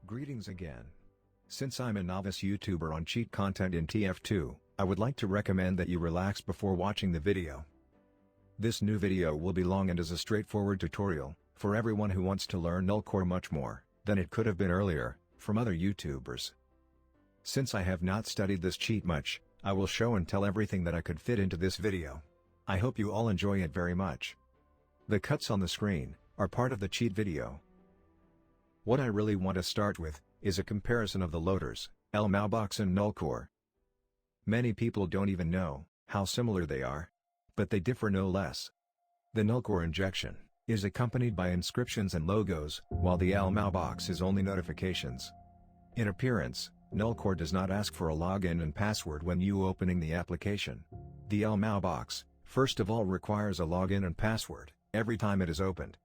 Greetings again. Since I'm a novice YouTuber on cheat content in TF2, I would like to recommend that you relax before watching the video. This new video will be long and is a straightforward tutorial, for everyone who wants to learn NullCore much more than it could have been earlier, from other YouTubers. Since I have not studied this cheat much, I will show and tell everything that I could fit into this video. I hope you all enjoy it very much. The cuts on the screen are part of the cheat video. What I really want to start with is a comparison of the loaders, Aimbot and NullCore. Many people don't even know how similar they are, but they differ no less. The NullCore injection is accompanied by inscriptions and logos, while the Aimbot is only notifications. In appearance, NullCore does not ask for a login and password when you opening the application. The Aimbot, first of all, requires a login and password every time it is opened.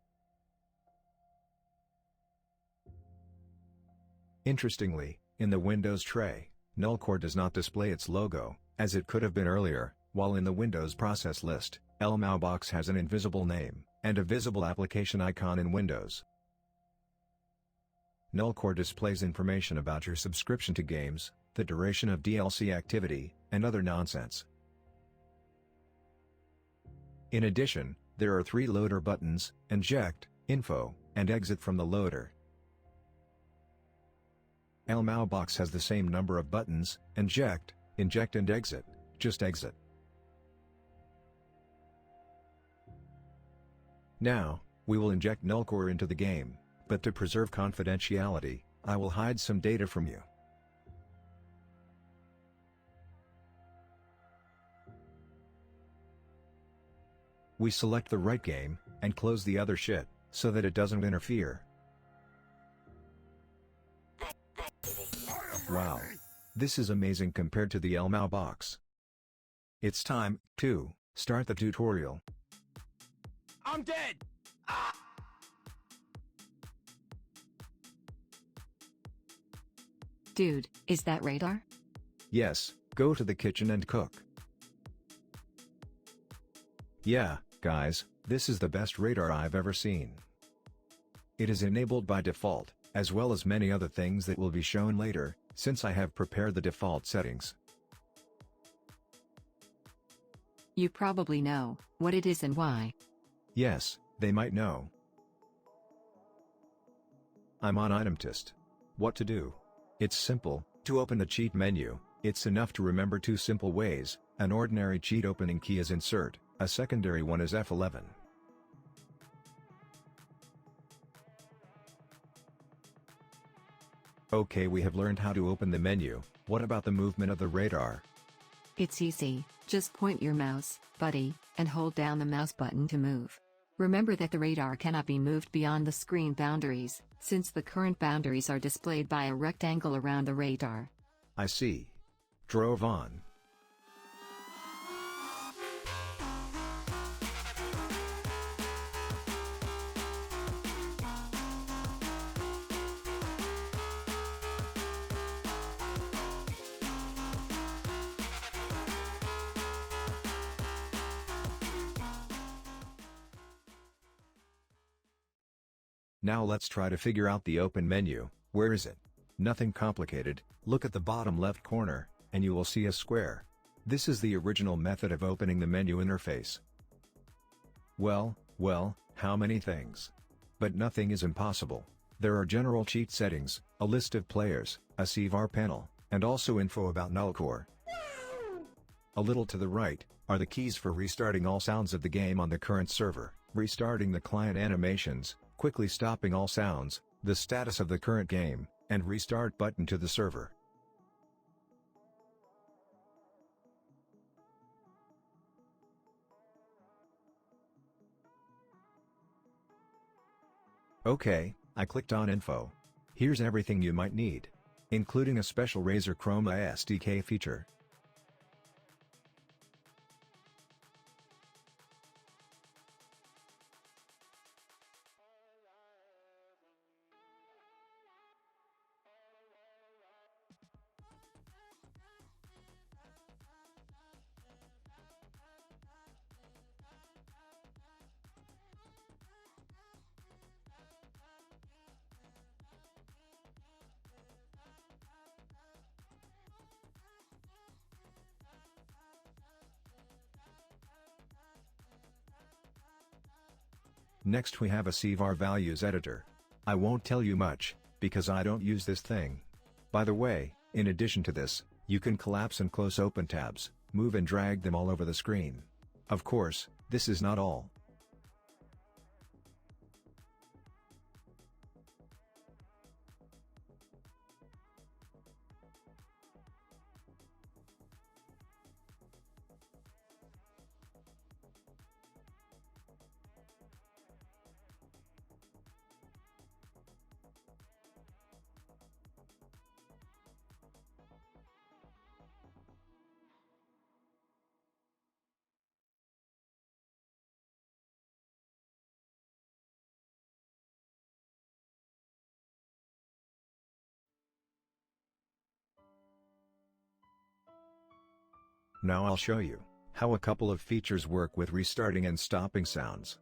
Interestingly, in the Windows tray, NullCore does not display its logo, as it could have been earlier, while in the Windows process list, Aimbot has an invisible name and a visible application icon in Windows. NullCore displays information about your subscription to games, the duration of DLC activity, and other nonsense. In addition, there are 3 loader buttons: Inject, Info, and Exit from the loader. Aimbot has the same number of buttons: Inject, and Exit, just Exit. Now, we will inject NullCore into the game, but to preserve confidentiality, I will hide some data from you. We select the right game, and close the other shit, so that it doesn't interfere. Wow. This is amazing compared to the Aimbot. It's time to start the tutorial. I'm dead! Ah! Dude, is that radar? Yes, go to the kitchen and cook. Yeah, guys, this is the best radar I've ever seen. It is enabled by default, as well as many other things that will be shown later, since I have prepared the default settings. You probably know what it is and why. Yes, they might know. I'm on Item Test. What to do? It's simple. To open the cheat menu, it's enough to remember 2 simple ways. An ordinary cheat opening key is Insert, a secondary one is F11. Okay, we have learned how to open the menu. What about the movement of the radar? It's easy, just point your mouse, buddy, and hold down the mouse button to move. Remember that the radar cannot be moved beyond the screen boundaries, since the current boundaries are displayed by a rectangle around the radar. I see. Drove on. Now let's try to figure out the open menu. Where is it? Nothing complicated. Look at the bottom left corner, and you will see a square. This is the original method of opening the menu interface. Well, how many things? But nothing is impossible. There are general cheat settings, a list of players, a CVR panel, and also info about NullCore. A little to the right are the keys for restarting all sounds of the game on the current server, restarting the client animations, quickly stopping all sounds, the status of the current game, and restart button to the server. Okay, I clicked on info. Here's everything you might need, including a special Razer Chroma SDK feature. Next we have a CVAR values editor. I won't tell you much, because I don't use this thing. By the way, in addition to this, you can collapse and close open tabs, move and drag them all over the screen. Of course, this is not all. Now I'll show you how a couple of features work with restarting and stopping sounds.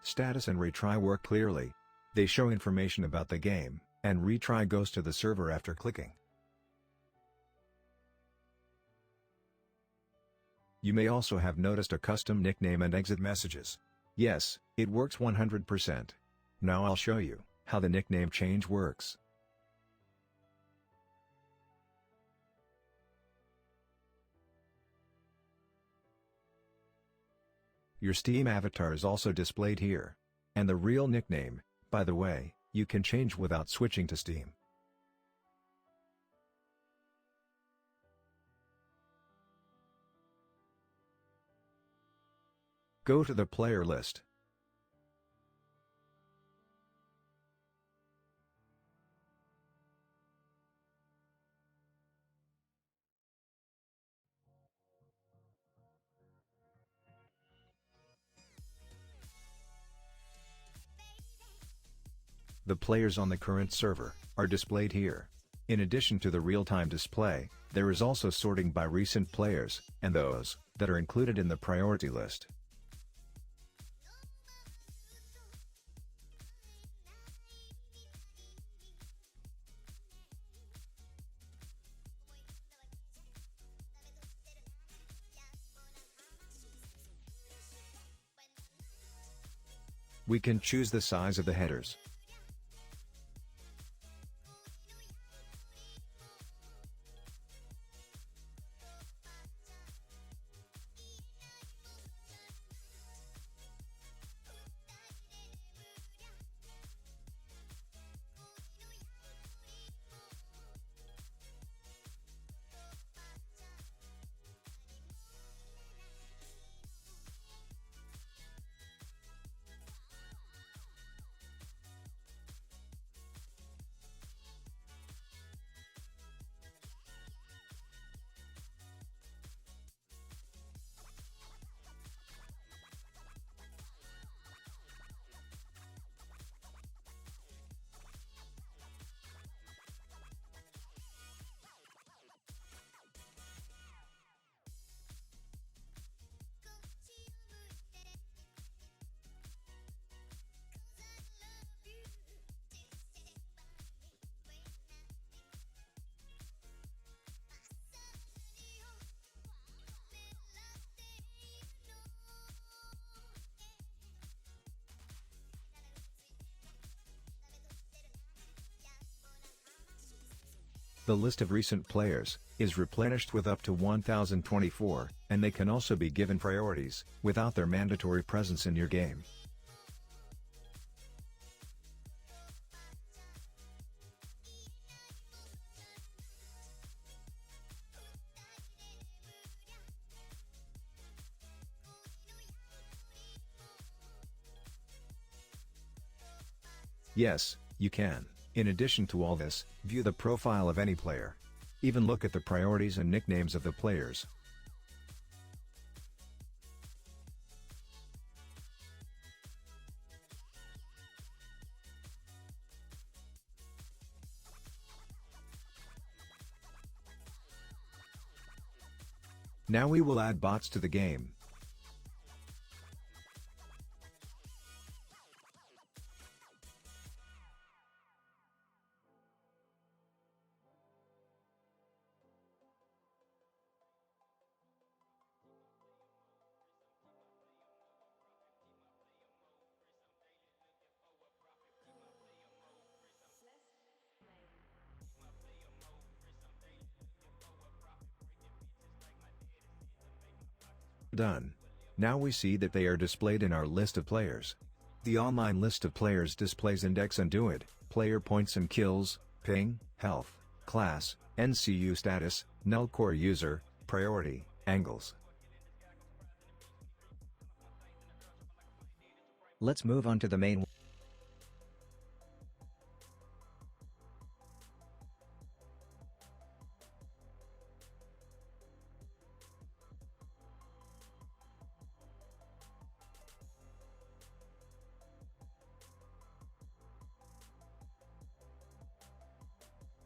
Status and retry work clearly. They show information about the game, and retry goes to the server after clicking. You may also have noticed a custom nickname and exit messages. Yes, it works 100%. Now I'll show you how the nickname change works. Your Steam avatar is also displayed here. And the real nickname, by the way, you can change without switching to Steam. Go to the player list. The players on the current server are displayed here. In addition to the real-time display, there is also sorting by recent players, and those that are included in the priority list. We can choose the size of the headers. The list of recent players is replenished with up to 1024, and they can also be given priorities without their mandatory presence in your game. Yes, you can, in addition to all this, view the profile of any player. Even look at the priorities and nicknames of the players. Now we will add bots to the game. Done. Now we see that they are displayed in our list of players. The online list of players displays index and DUID, player points and kills, ping, health, class, NCU status, NullCore user, priority, angles. Let's move on to the main.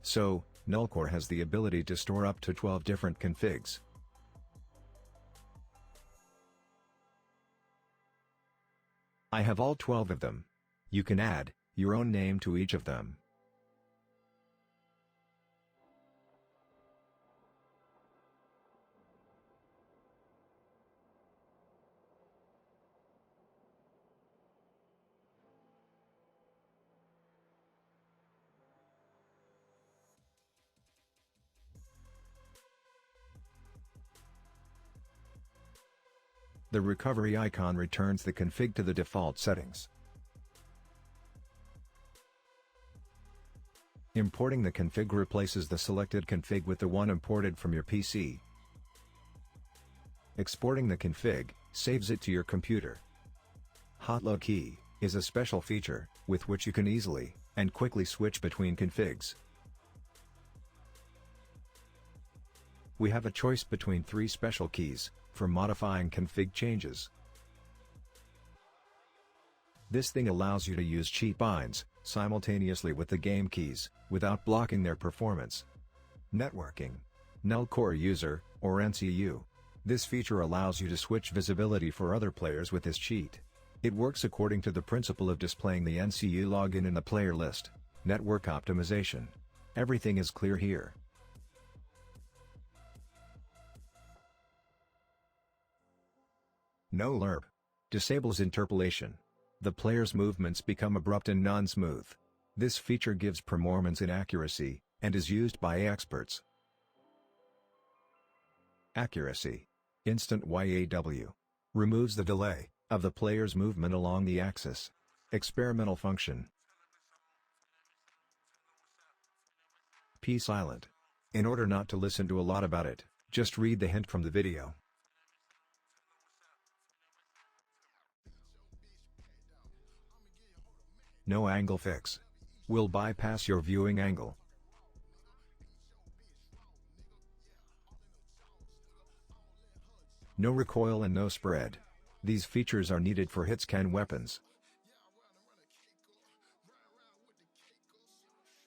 So, NullCore has the ability to store up to 12 different configs. I have all 12 of them. You can add your own name to each of them. The recovery icon returns the config to the default settings. Importing the config replaces the selected config with the one imported from your PC. Exporting the config saves it to your computer. Hotload key is a special feature with which you can easily and quickly switch between configs. We have a choice between 3 special keys for modifying config changes. This thing allows you to use cheat binds simultaneously with the game keys without blocking their performance. Networking, NullCore user, or NCU. This feature allows you to switch visibility for other players with this cheat. It works according to the principle of displaying the NCU login in the player list. Network optimization. Everything is clear here. No lerp. Disables interpolation. The player's movements become abrupt and non-smooth. This feature gives performance inaccuracy, and is used by experts. Accuracy. Instant YAW. Removes the delay of the player's movement along the axis. Experimental function. P silent. In order not to listen to a lot about it, just read the hint from the video. No angle fix. Will bypass your viewing angle. No recoil and no spread. These features are needed for hitscan weapons.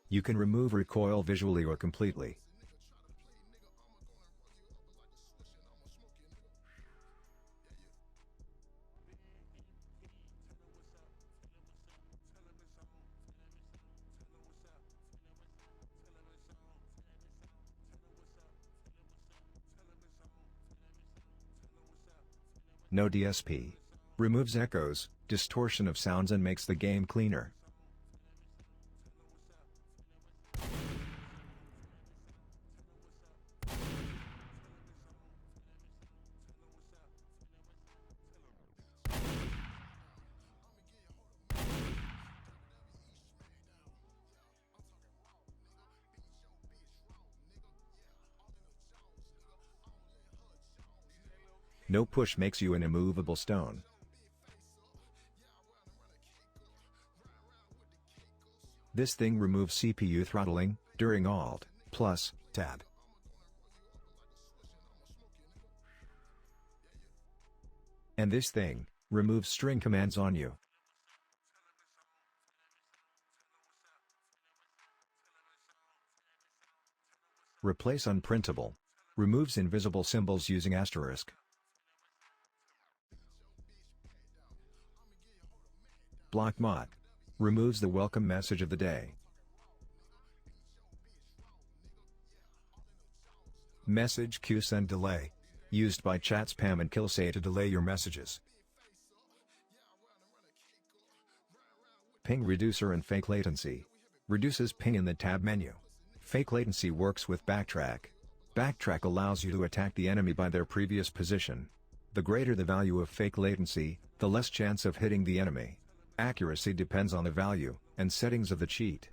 You can remove recoil visually or completely. No DSP. Removes echoes, distortion of sounds and makes the game cleaner. No push makes you an immovable stone. This thing removes CPU throttling during Alt plus Tab. And this thing removes string commands on you. Replace unprintable. Removes invisible symbols using asterisk. Block mod. Removes the welcome message of the day. Message queue send delay. Used by chat spam and kill say to delay your messages. Ping reducer and fake latency. Reduces ping in the tab menu. Fake latency works with backtrack. Backtrack allows you to attack the enemy by their previous position. The greater the value of fake latency, the less chance of hitting the enemy. Accuracy depends on the value and settings of the cheat.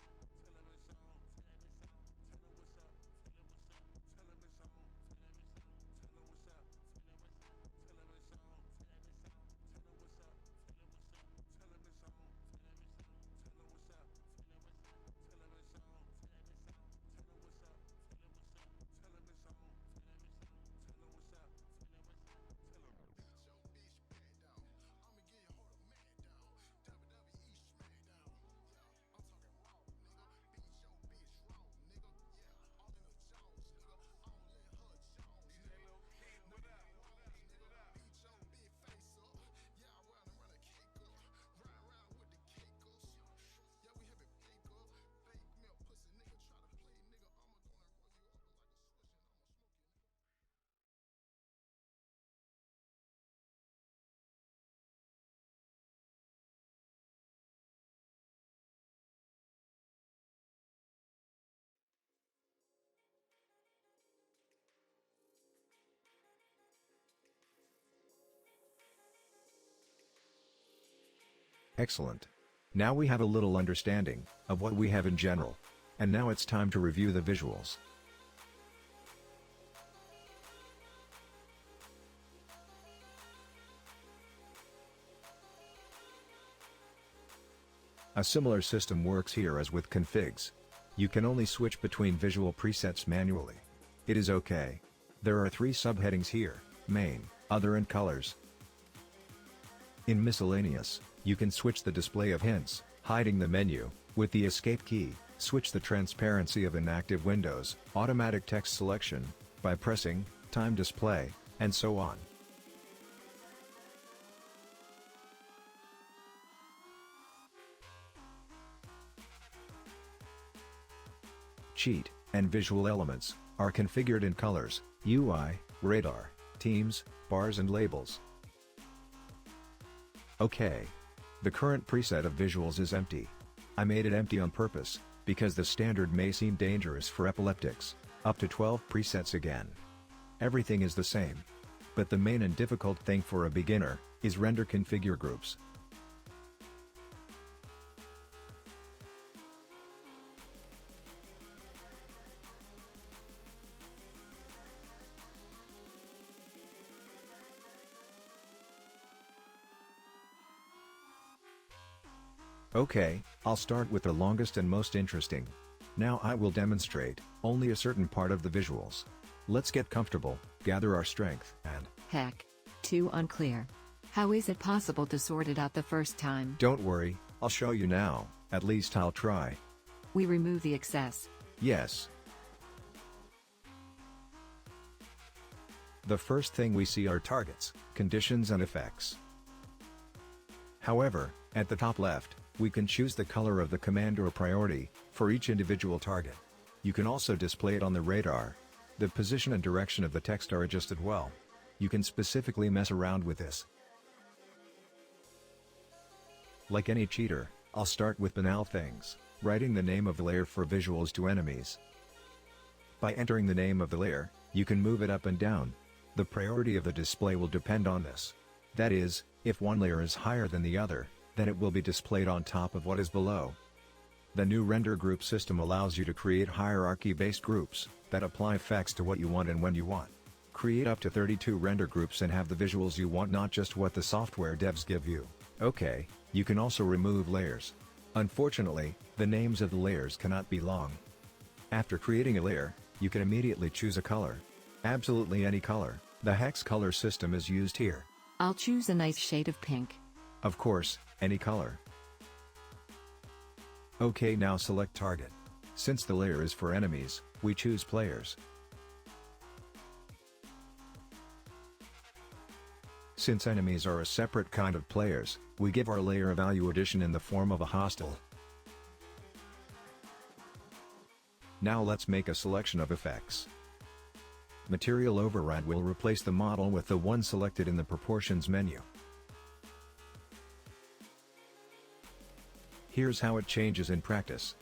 Excellent. Now we have a little understanding of what we have in general. And now it's time to review the visuals. A similar system works here as with configs. You can only switch between visual presets manually. It is okay. There are 3 subheadings here: main, other and colors. In miscellaneous, you can switch the display of hints, hiding the menu, with the escape key, switch the transparency of inactive windows, automatic text selection, by pressing time display, and so on. Cheat and visual elements are configured in colors, UI, radar, teams, bars and labels. Okay. The current preset of visuals is empty. I made it empty on purpose, because the standard may seem dangerous for epileptics. Up to 12 presets again. Everything is the same. But the main and difficult thing for a beginner is render configure groups. Okay, I'll start with the longest and most interesting. Now I will demonstrate only a certain part of the visuals. Let's get comfortable, gather our strength, and Heck. Too unclear. How is it possible to sort it out the first time? don't worry, I'll show you now, at least I'll try. We remove the excess. Yes. The first thing we see are targets, conditions and effects. However, at the top left, we can choose the color of the command or priority for each individual target. You can also display it on the radar. The position and direction of the text are adjusted well. You can specifically mess around with this. Like any cheater, I'll start with banal things, writing the name of the layer for visuals to enemies. By entering the name of the layer, you can move it up and down. The priority of the display will depend on this. That is, if one layer is higher than the other, then it will be displayed on top of what is below. The new render group system allows you to create hierarchy-based groups that apply effects to what you want and when you want. Create up to 32 render groups and have the visuals you want, not just what the software devs give you. Okay, you can also remove layers. Unfortunately, the names of the layers cannot be long. After creating a layer, you can immediately choose a color. Absolutely any color. The hex color system is used here. I'll choose a nice shade of pink. Of course, any color. Okay, now select target. Since the layer is for enemies, we choose players. Since enemies are a separate kind of players, we give our layer a value addition in the form of a hostile. Now let's make a selection of effects. Material override will replace the model with the one selected in the proportions menu. Here's how it changes in practice.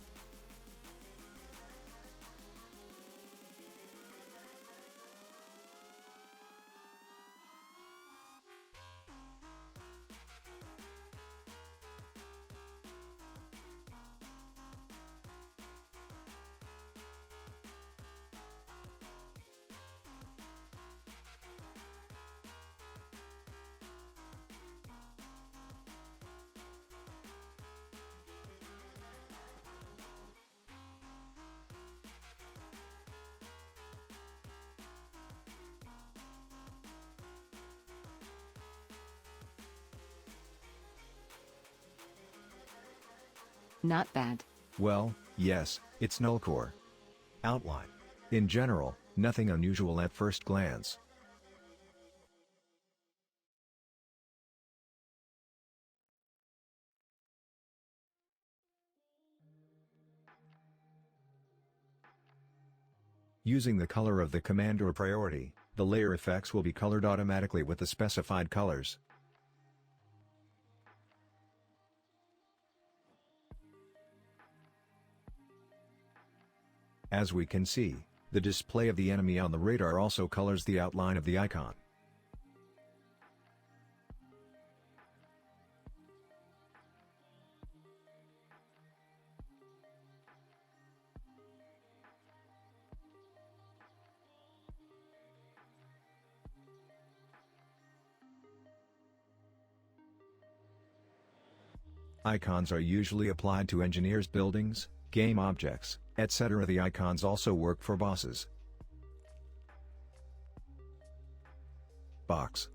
Not bad. Well, yes, it's NullCore. Outline. In general, nothing unusual at first glance. Using the color of the command or priority, the layer effects will be colored automatically with the specified colors. As we can see, the display of the enemy on the radar also colors the outline of the icon. Icons are usually applied to engineers' buildings, game objects, etc. The icons also work for bosses. Box.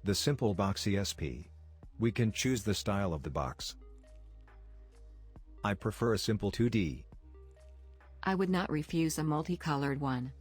The simple box ESP. We can choose the style of the box. I prefer a simple 2D. I would not refuse a multicolored one.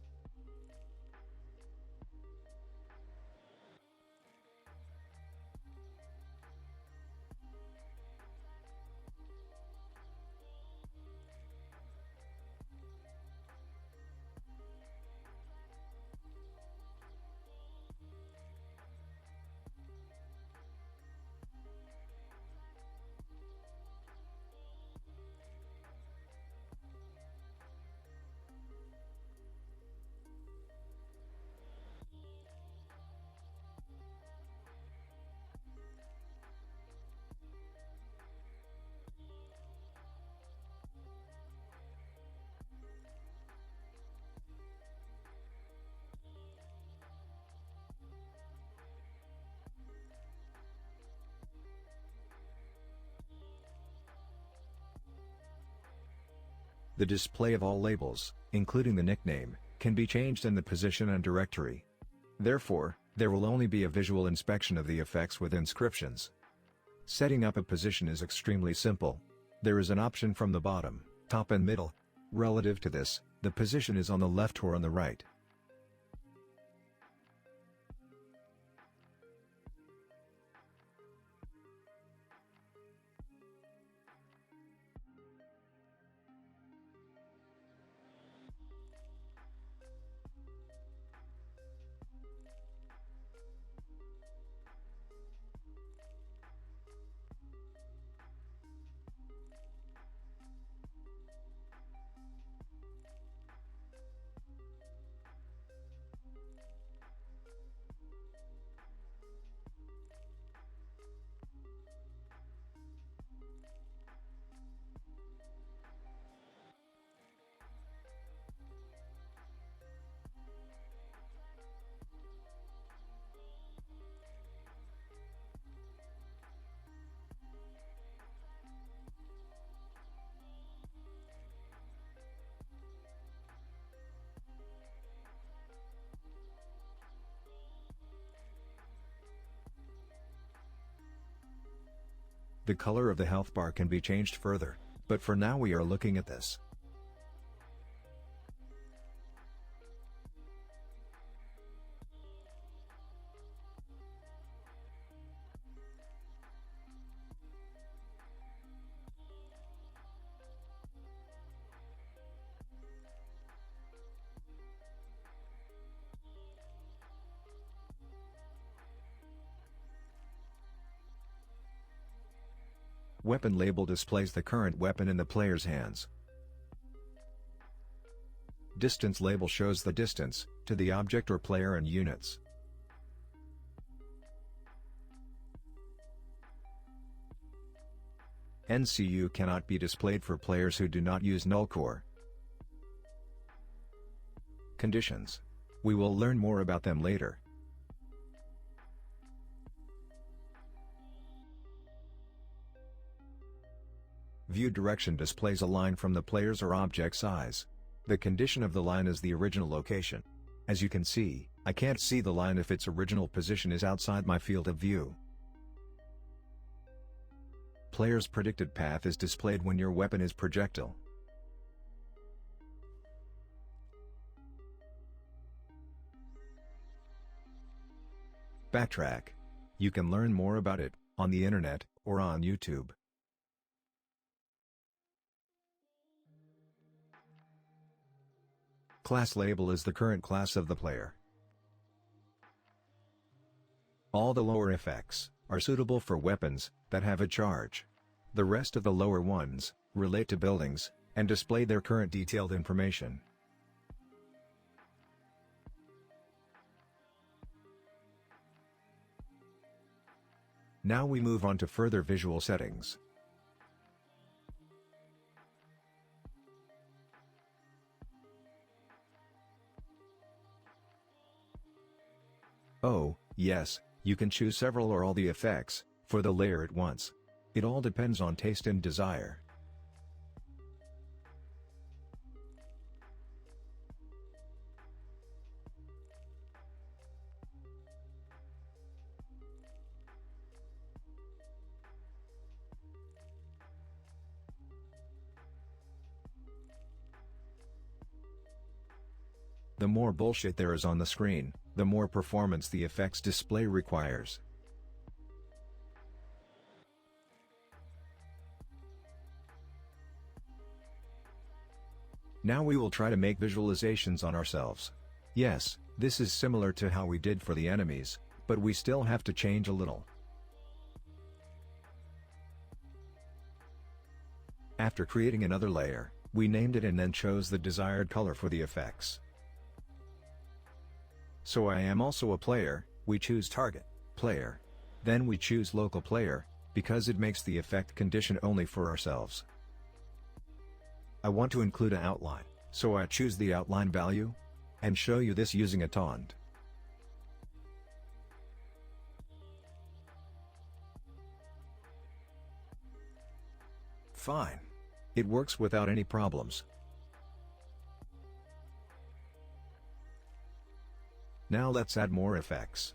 The display of all labels, including the nickname, can be changed in the position and directory. Therefore, there will only be a visual inspection of the effects with inscriptions. Setting up a position is extremely simple. There is an option from the bottom, top and middle. Relative to this, the position is on the left or on the right. The color of the health bar can be changed further, but for now we are looking at this. Weapon label displays the current weapon in the player's hands. Distance label shows the distance to the object or player and units. NCU cannot be displayed for players who do not use NullCore. Conditions. We will learn more about them later. View direction displays a line from the player's or object size. The condition of the line is the original location. As you can see, I can't see the line if its original position is outside my field of view. Player's predicted path is displayed when your weapon is projectile. Backtrack. You can learn more about it on the internet or on YouTube. Class label is the current class of the player. All the lower effects are suitable for weapons that have a charge. The rest of the lower ones relate to buildings and display their current detailed information. Now we move on to further visual settings. Oh, yes, you can choose several or all the effects for the layer at once. It all depends on taste and desire. The more bullshit there is on the screen, the more performance the effects display requires. Now we will try to make visualizations on ourselves. Yes, this is similar to how we did for the enemies, but we still have to change a little. After creating another layer, we named it and then chose the desired color for the effects. So I am also a player, we choose target, player. Then we choose local player, because it makes the effect condition only for ourselves. I want to include an outline, so I choose the outline value, and show you this using a taunt. Fine. It works without any problems. Now let's add more effects.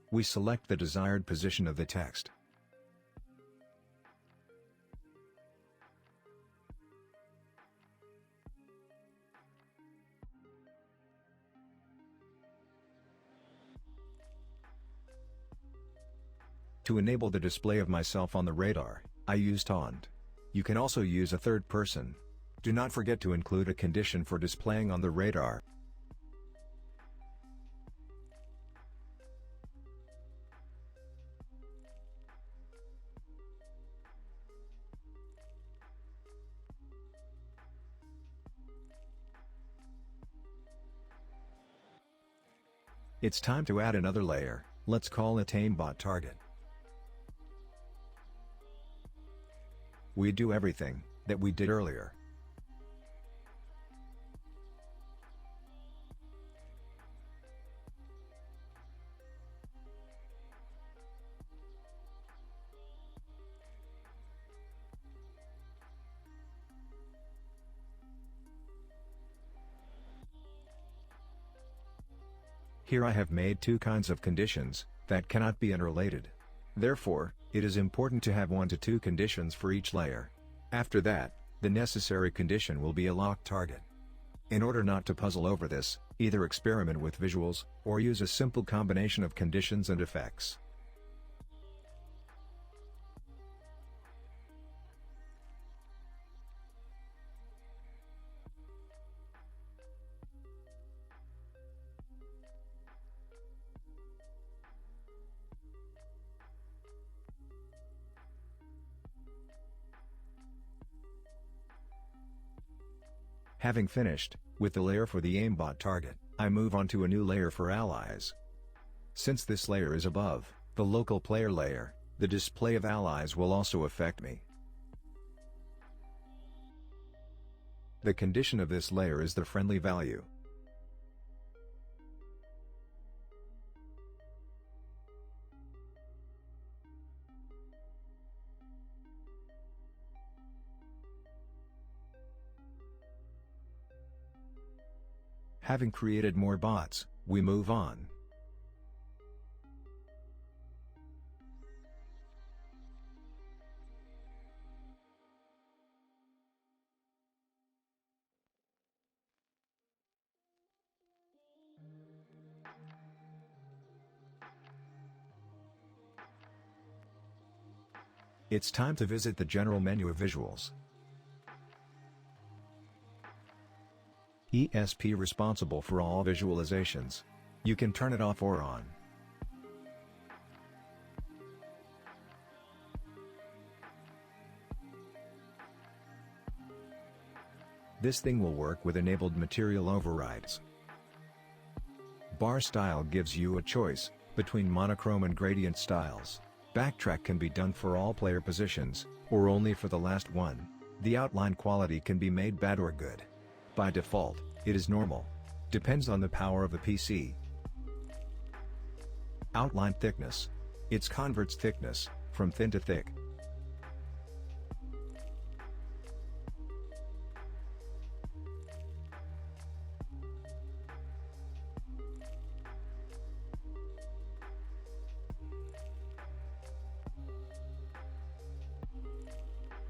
We select the desired position of the text. To enable the display of myself on the radar, I use taunt. You can also use a third person. Do not forget to include a condition for displaying on the radar. It's time to add another layer. Let's call it Aimbot Target. We do everything that we did earlier. Here I have made two kinds of conditions that cannot be unrelated. Therefore, it is important to have 1 to 2 conditions for each layer. After that, the necessary condition will be a locked target. In order not to puzzle over this, either experiment with visuals, or use a simple combination of conditions and effects. Having finished with the layer for the aimbot target, I move on to a new layer for allies. Since this layer is above the local player layer, the display of allies will also affect me. The condition of this layer is the friendly value. Having created more bots, we move on. It's time to visit the general menu of visuals. ESP responsible for all visualizations. You can turn it off or on. This thing will work with enabled material overrides. Bar style gives you a choice between monochrome and gradient styles. Backtrack can be done for all player positions, or only for the last one. The outline quality can be made bad or good. By default, it is normal. Depends on the power of the PC. Outline thickness. It converts thickness from thin to thick.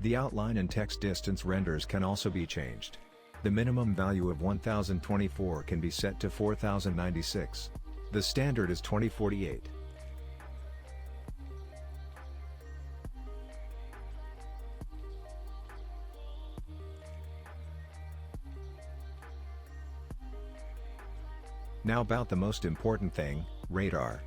The outline and text distance renders can also be changed. The minimum value of 1024 can be set to 4096. The standard is 2048. Now about the most important thing, radar.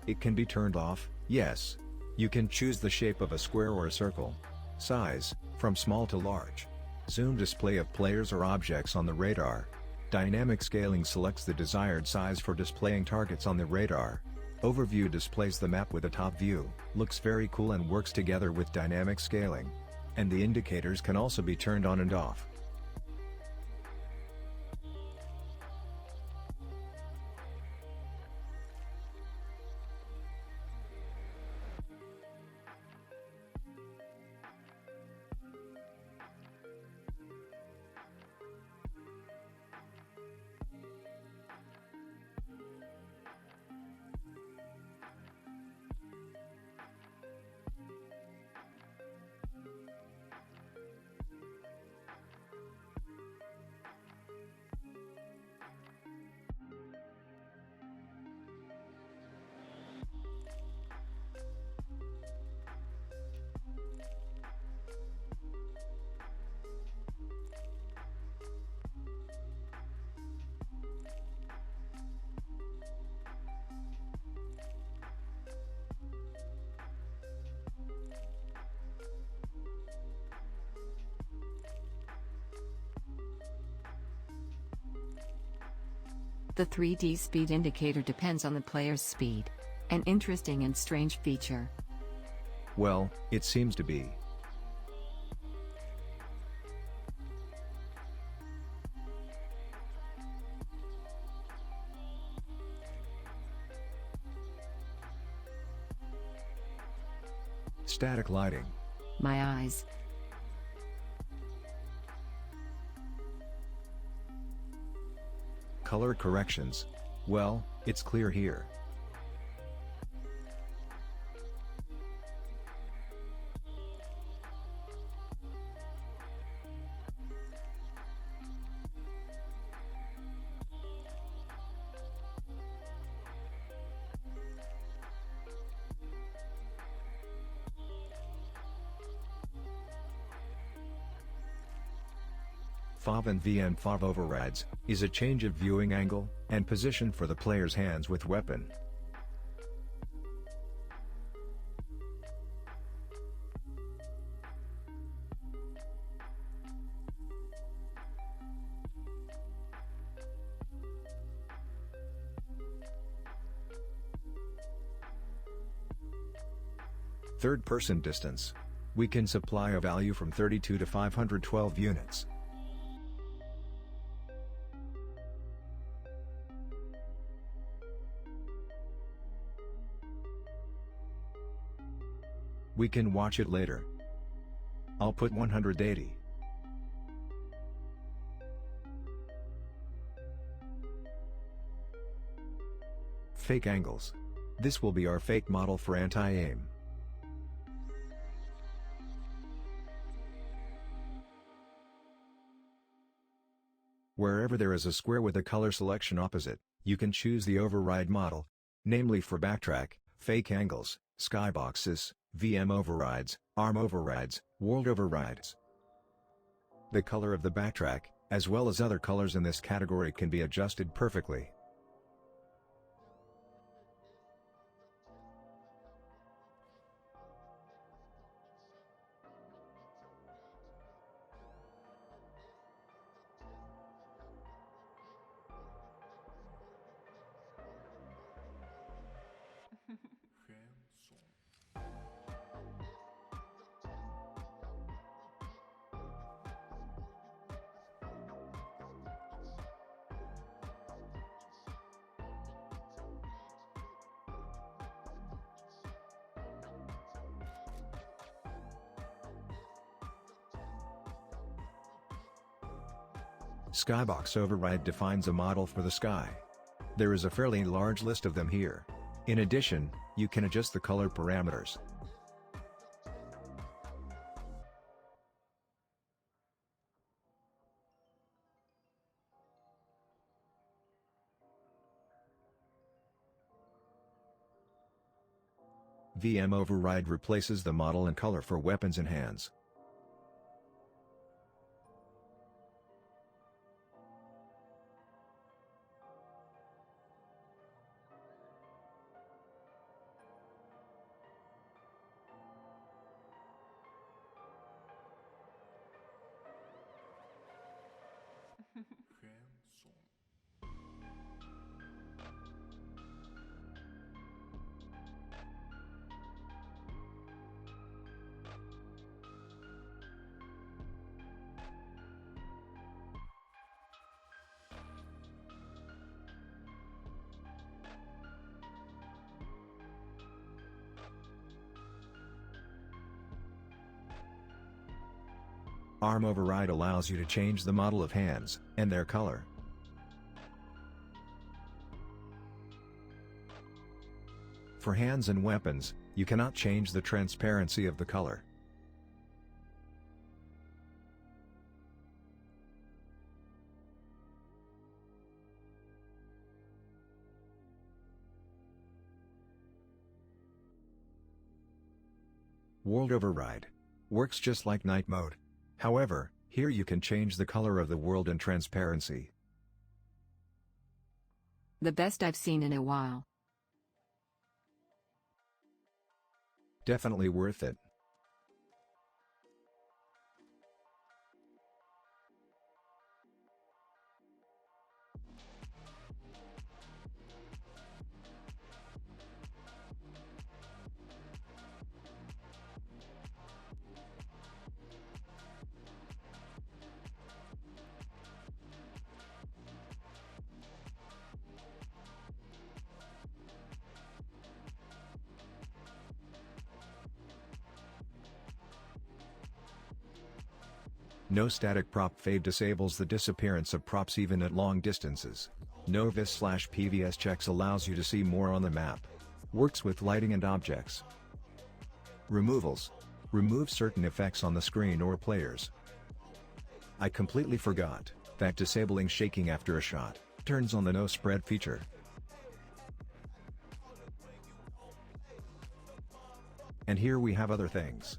It can be turned off, yes. You can choose the shape of a square or a circle. Size, from small to large. Zoom display of players or objects on the radar. Dynamic scaling selects the desired size for displaying targets on the radar. Overview displays the map with a top view, looks very cool and works together with dynamic scaling. And the indicators can also be turned on and off. The 3D speed indicator depends on the player's speed. An interesting and strange feature. Well, it seems to be. Static lighting. My eyes. color corrections? Well, it's clear here. FOV and VM-FOV overrides is a change of viewing angle and position for the player's hands with weapon. Third-person distance. We can supply a value from 32 to 512 units. We can watch it later. I'll put 180. Fake angles. This will be our fake model for anti-aim. Wherever there is a square with a color selection opposite, you can choose the override model, namely for backtrack, fake angles, skyboxes, VM overrides, ARM overrides, world overrides. The color of the backtrack, as well as other colors in this category, can be adjusted perfectly. Skybox override defines a model for the sky. There is a fairly large list of them here. In addition, you can adjust the color parameters. VM override replaces the model and color for weapons and hands. ARM override allows you to change the model of hands and their color. For hands and weapons, you cannot change the transparency of the color. World override works just like night mode. However, here you can change the color of the world and transparency. The best I've seen in a while. Definitely worth it. No static prop fade disables the disappearance of props even at long distances. Novis/PVS checks allows you to see more on the map. Works with lighting and objects. Removals. Remove certain effects on the screen or players. I completely forgot that disabling shaking after a shot turns on the no spread feature. And here we have other things.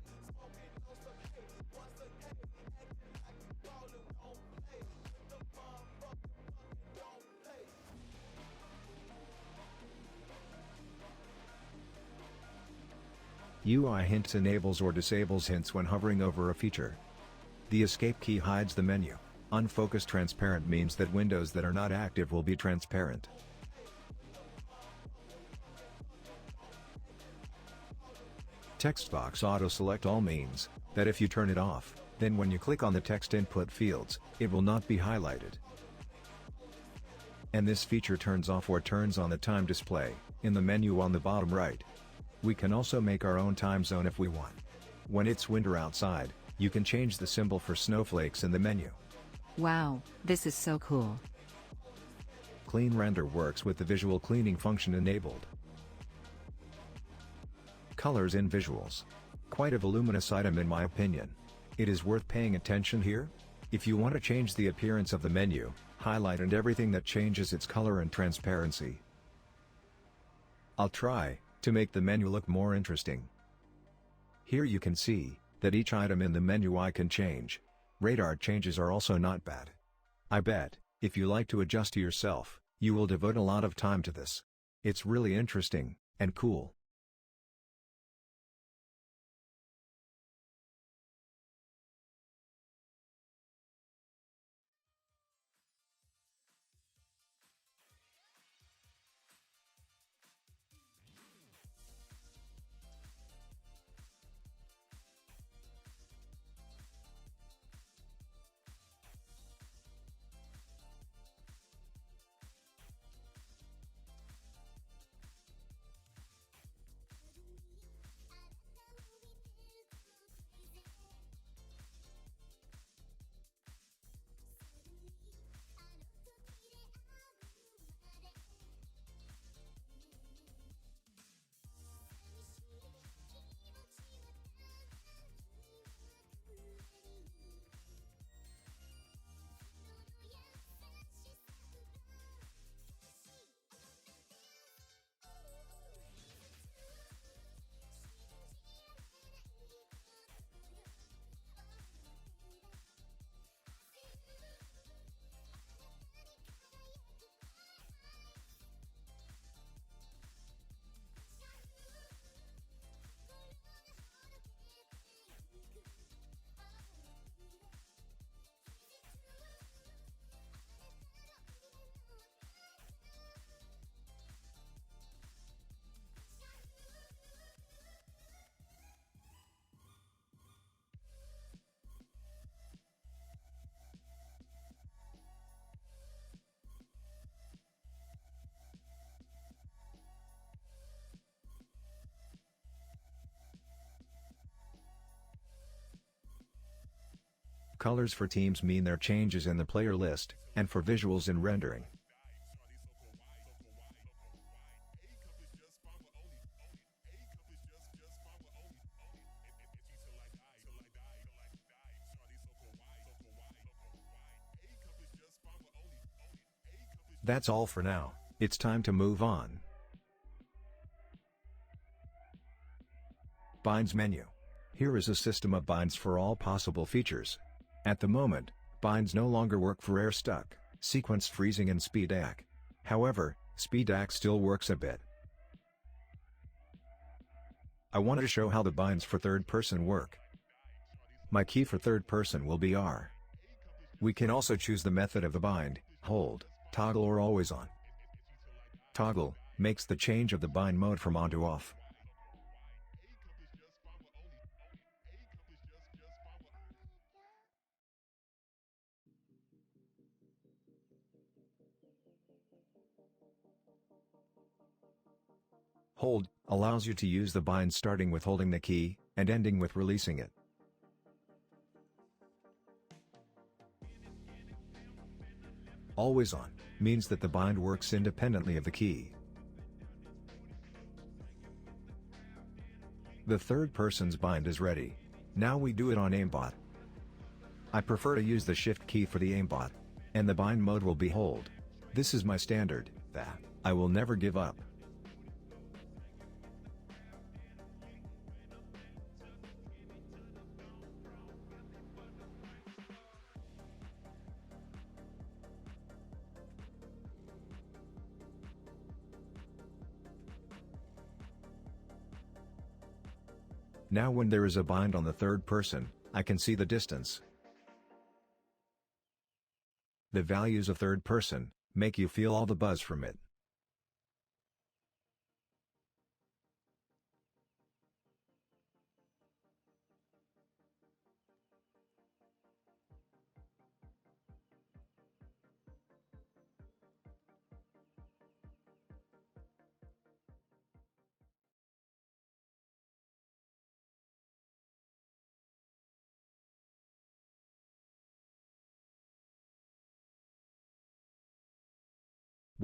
UI hints enables or disables hints when hovering over a feature. The escape key hides the menu. Unfocused transparent means that windows that are not active will be transparent. Text box auto select all means that if you turn it off, then when you click on the text input fields, it will not be highlighted. And this feature turns off or turns on the time display in the menu on the bottom right. We can also make our own time zone if we want. When it's winter outside, you can change the symbol for snowflakes in the menu. Wow, this is so cool. Clean render works with the visual cleaning function enabled. Colors in visuals. Quite a voluminous item in my opinion. It is worth paying attention here. If you want to change the appearance of the menu, highlight and everything that changes its color and transparency. I'll try to make the menu look more interesting. Here you can see that each item in the menu I can change. Radar changes are also not bad. I bet, if you like to adjust yourself, you will devote a lot of time to this. It's really interesting and cool. Colors for teams mean their changes in the player list, and for visuals in rendering. That's all for now, it's time to move on. Binds menu. Here is a system of binds for all possible features. At the moment, binds no longer work for air stuck, sequence freezing and speed ACK. However, speed ACK still works a bit. I wanted to show how the binds for third person work. My key for third person will be R. We can also choose the method of the bind, hold, toggle or always on. Toggle makes the change of the bind mode from on to off. Hold allows you to use the bind starting with holding the key, and ending with releasing it. Always on means that the bind works independently of the key. The third person's bind is ready. Now we do it on Aimbot. I prefer to use the shift key for the Aimbot. And the bind mode will be hold. This is my standard, that I will never give up. Now when there is a bind on the third person, I can see the distance. The values of third person make you feel all the buzz from it.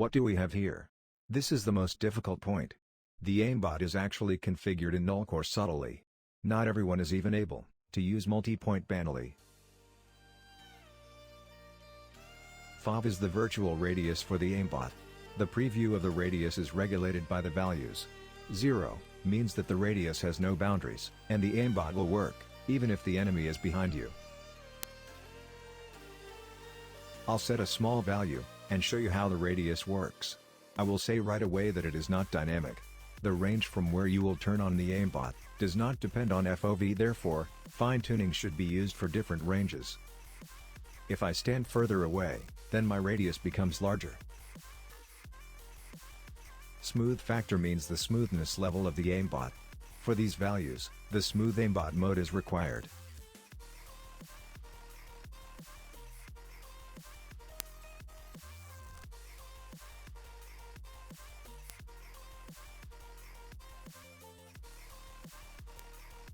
What do we have here? This is the most difficult point. The aimbot is actually configured in NullCore subtly. Not everyone is even able to use multi-point banally. 5 is the virtual radius for the aimbot. The preview of the radius is regulated by the values. 0 means that the radius has no boundaries, and the aimbot will work, even if the enemy is behind you. I'll set a small value, and show you how the radius works. I will say right away that it is not dynamic. The range from where you will turn on the aimbot does not depend on FOV, therefore, fine-tuning should be used for different ranges. If I stand further away, then my radius becomes larger. Smooth factor means the smoothness level of the aimbot. For these values, the smooth aimbot mode is required.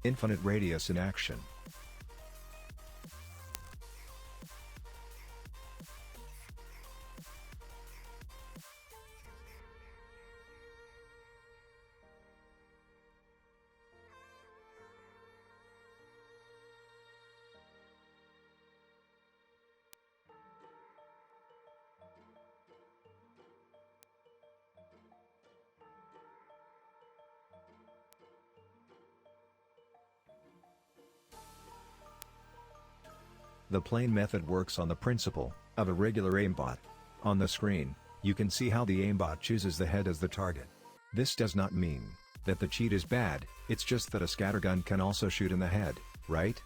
Infinite radius in action. The plain method works on the principle of a regular aimbot. On the screen, you can see how the aimbot chooses the head as the target. This does not mean that the cheat is bad, it's just that a scattergun can also shoot in the head, right?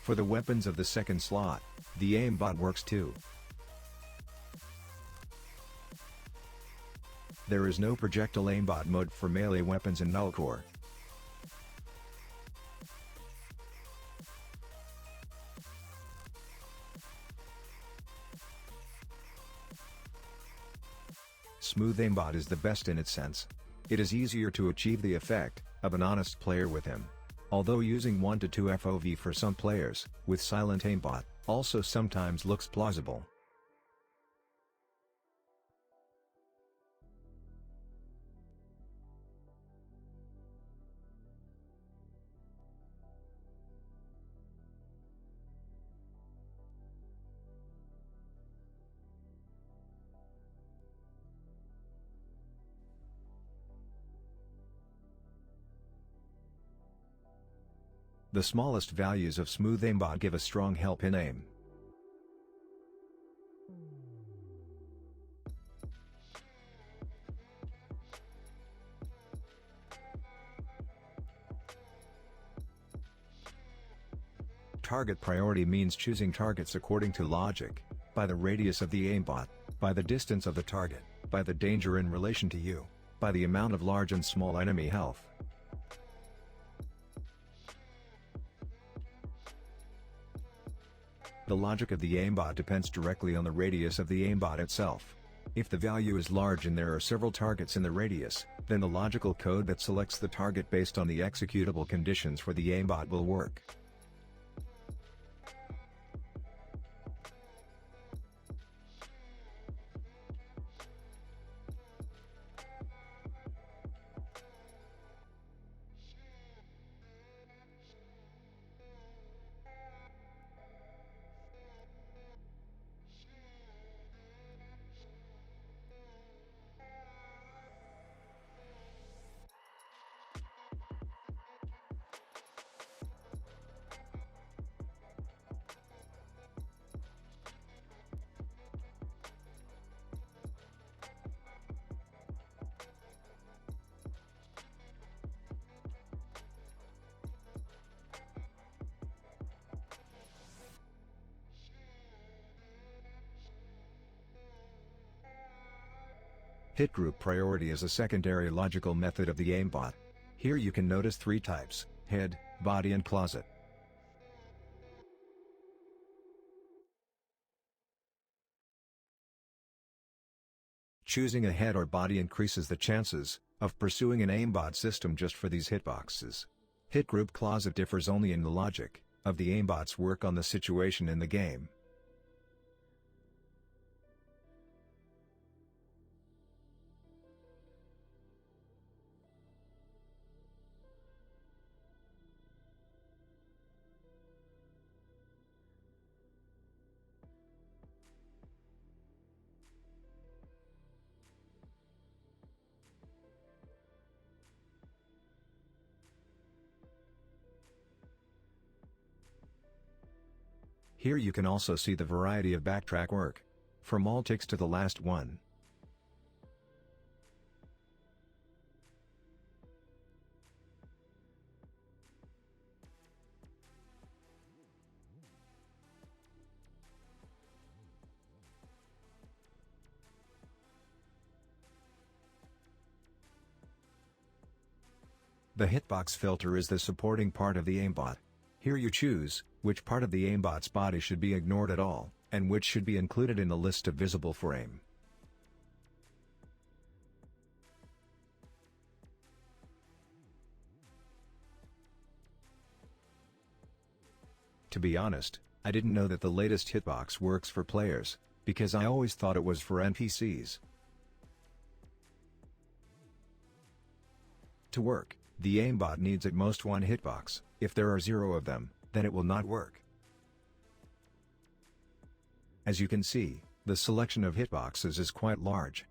For the weapons of the second slot, the aimbot works too. There is no projectile aimbot mode for melee weapons in NullCore. Smooth aimbot is the best in its sense. It is easier to achieve the effect of an honest player with him. Although using 1 to 2 FOV for some players, with silent aimbot, also sometimes looks plausible. The smallest values of smooth aimbot give a strong help in aim. Target priority means choosing targets according to logic, by the radius of the aimbot, by the distance of the target, by the danger in relation to you, by the amount of large and small enemy health. The logic of the aimbot depends directly on the radius of the aimbot itself. If the value is large and there are several targets in the radius, then the logical code that selects the target based on the executable conditions for the aimbot will work. Hit group priority is a secondary logical method of the aimbot. Here you can notice three types: head, body and closet. Choosing a head or body increases the chances of pursuing an aimbot system just for these hitboxes. Hit group closet differs only in the logic of the aimbot's work on the situation in the game. Here you can also see the variety of backtrack work, from all ticks to the last one. The hitbox filter is the supporting part of the aimbot. Here you choose which part of the aimbot's body should be ignored at all, and which should be included in the list of visible for aim. To be honest, I didn't know that the latest hitbox works for players, because I always thought it was for NPCs. To work, the aimbot needs at most one hitbox. If there are 0 of them, then it will not work. As you can see, the selection of hitboxes is quite large.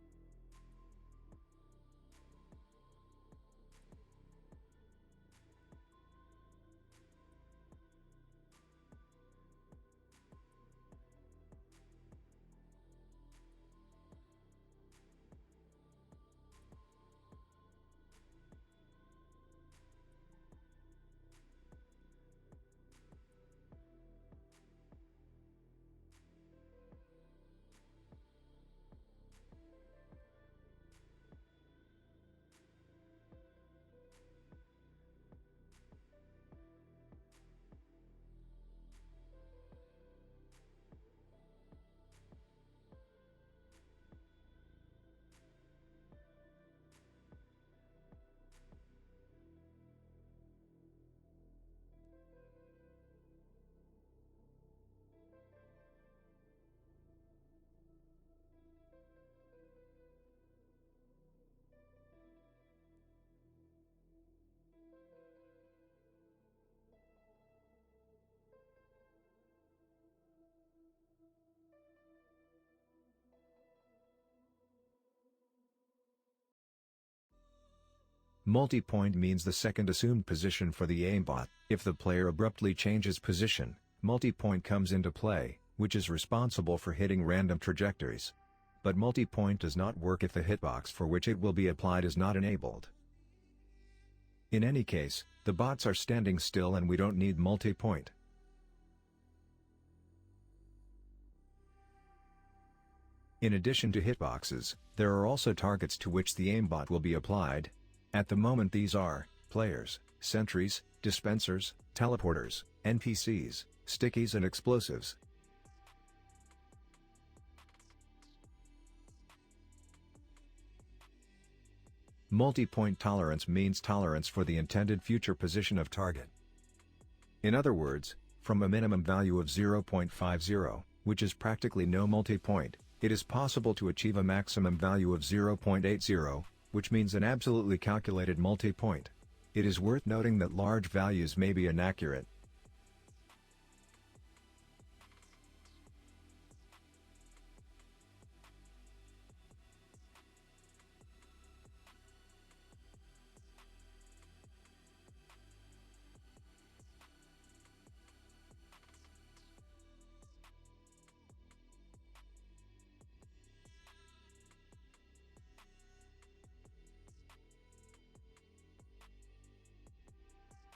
Multi-point means the second assumed position for the aimbot. If the player abruptly changes position, multi-point comes into play, which is responsible for hitting random trajectories. But multi-point does not work if the hitbox for which it will be applied is not enabled. In any case, the bots are standing still and we don't need multi-point. In addition to hitboxes, there are also targets to which the aimbot will be applied. At the moment these are players, sentries, dispensers, teleporters, NPCs, stickies and explosives. Multi-point tolerance means tolerance for the intended future position of target. In other words, from a minimum value of 0.50, which is practically no multi-point, it is possible to achieve a maximum value of 0.80, which means an absolutely calculated multi-point. It is worth noting that large values may be inaccurate.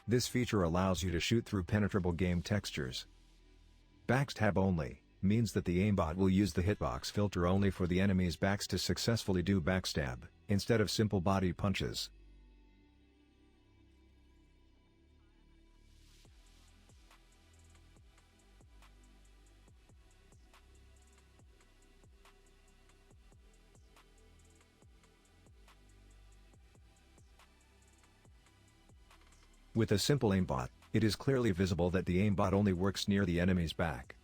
This feature allows you to shoot through penetrable game textures. Backstab only means that the aimbot will use the hitbox filter only for the enemy's backs to successfully do backstab, instead of simple body punches. With a simple aimbot, it is clearly visible that the aimbot only works near the enemy's back.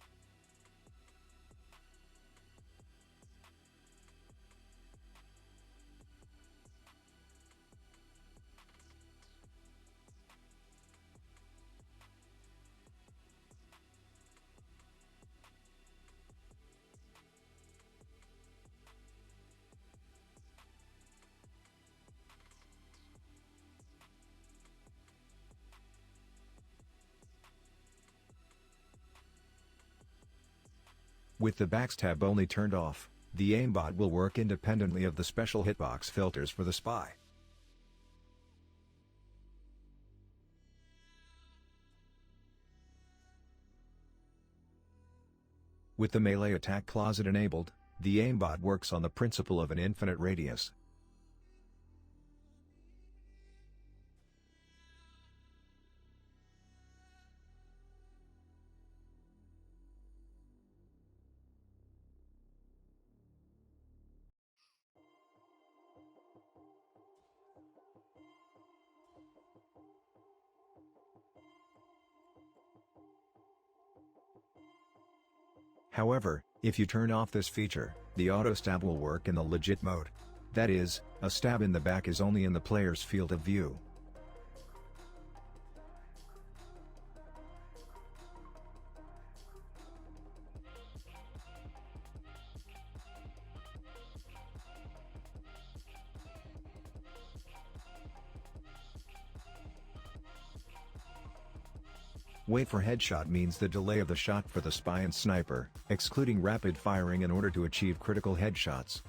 With the backstab only turned off, the aimbot will work independently of the special hitbox filters for the spy. With the melee attack closet enabled, the aimbot works on the principle of an infinite radius. However, if you turn off this feature, the auto stab will work in the legit mode. That is, a stab in the back is only in the player's field of view. Wait for headshot means the delay of the shot for the spy and sniper, excluding rapid firing in order to achieve critical headshots.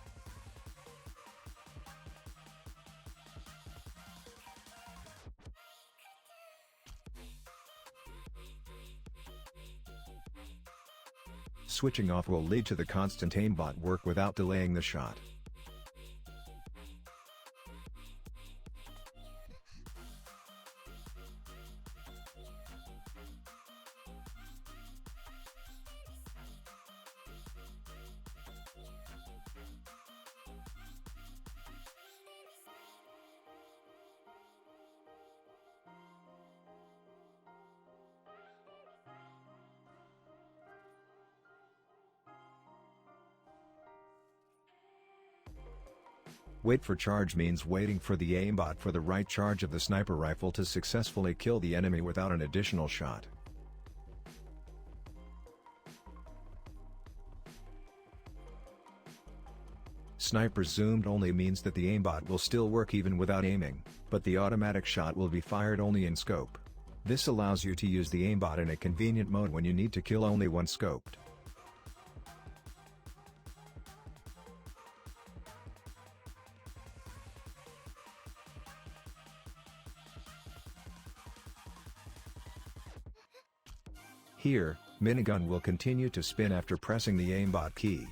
Switching off will lead to the constant aimbot work without delaying the shot. Wait for charge means waiting for the aimbot for the right charge of the sniper rifle to successfully kill the enemy without an additional shot. Sniper zoomed only means that the aimbot will still work even without aiming, but the automatic shot will be fired only in scope. This allows you to use the aimbot in a convenient mode when you need to kill only one scoped. Here, minigun will continue to spin after pressing the aimbot key.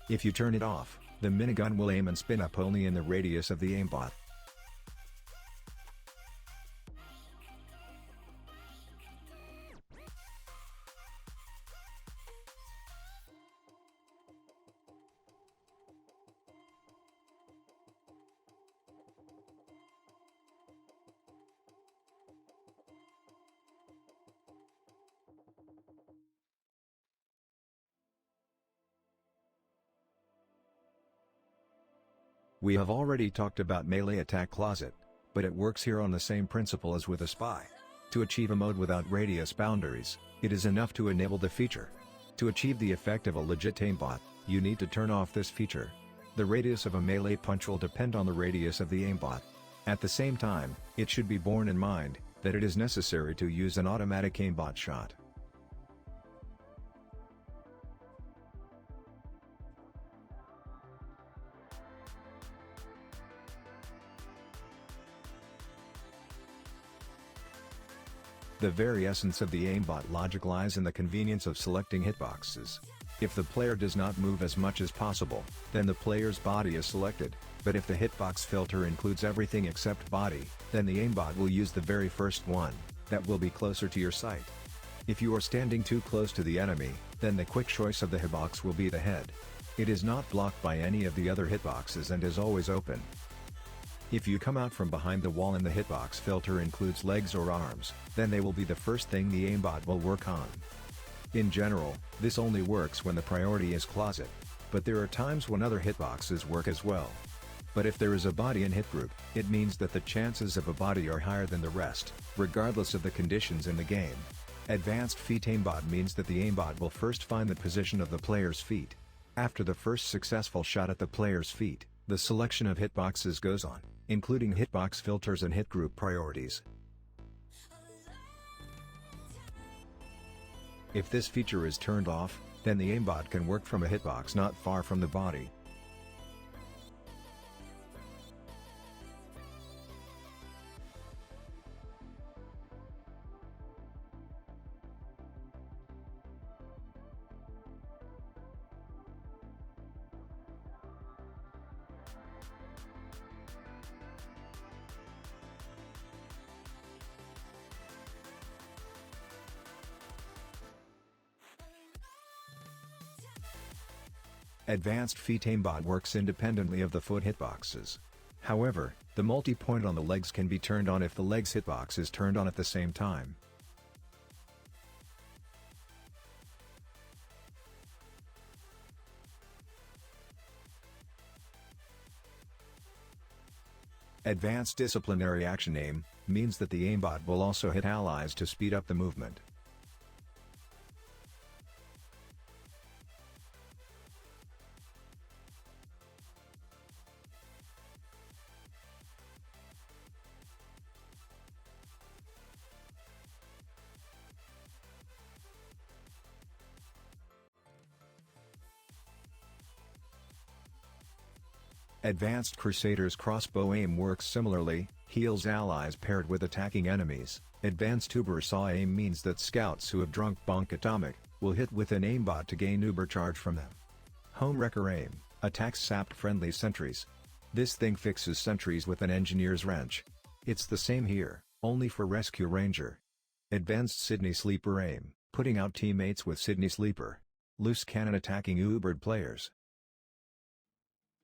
If you turn it off, the minigun will aim and spin up only in the radius of the aimbot. We have already talked about melee attack closet, but it works here on the same principle as with a spy. To achieve a mode without radius boundaries, it is enough to enable the feature. To achieve the effect of a legit aimbot, you need to turn off this feature. The radius of a melee punch will depend on the radius of the aimbot. At the same time, it should be borne in mind that it is necessary to use an automatic aimbot shot. The very essence of the aimbot logic lies in the convenience of selecting hitboxes. If the player does not move as much as possible, then the player's body is selected, but if the hitbox filter includes everything except body, then the aimbot will use the very first one, that will be closer to your sight. If you are standing too close to the enemy, then the quick choice of the hitbox will be the head. It is not blocked by any of the other hitboxes and is always open. If you come out from behind the wall and the hitbox filter includes legs or arms, then they will be the first thing the aimbot will work on. In general, this only works when the priority is closet, but there are times when other hitboxes work as well. But if there is a body in hit group, it means that the chances of a body are higher than the rest, regardless of the conditions in the game. Advanced feet aimbot means that the aimbot will first find the position of the player's feet. After the first successful shot at the player's feet, the selection of hitboxes goes on, including hitbox filters and hit group priorities. If this feature is turned off, then the aimbot can work from a hitbox not far from the body. Advanced feet aimbot works independently of the foot hitboxes. However, the multi-point on the legs can be turned on if the legs hitbox is turned on at the same time. Advanced disciplinary action aim means that the aimbot will also hit allies to speed up the movement. Advanced Crusader's crossbow aim works similarly, heals allies paired with attacking enemies. Advanced Uber Saw aim means that scouts who have drunk bonk atomic will hit with an aimbot to gain Uber charge from them. Home Wrecker aim attacks sapped friendly sentries. This thing fixes sentries with an engineer's wrench. It's the same here, only for Rescue Ranger. Advanced Sydney Sleeper aim, putting out teammates with Sydney Sleeper. Loose cannon attacking Ubered players.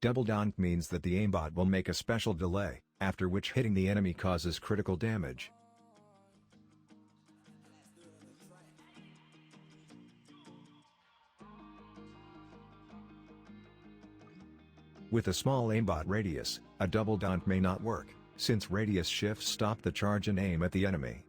Double donk means that the aimbot will make a special delay, after which hitting the enemy causes critical damage. With a small aimbot radius, a double donk may not work, since radius shifts stop the charge and aim at the enemy.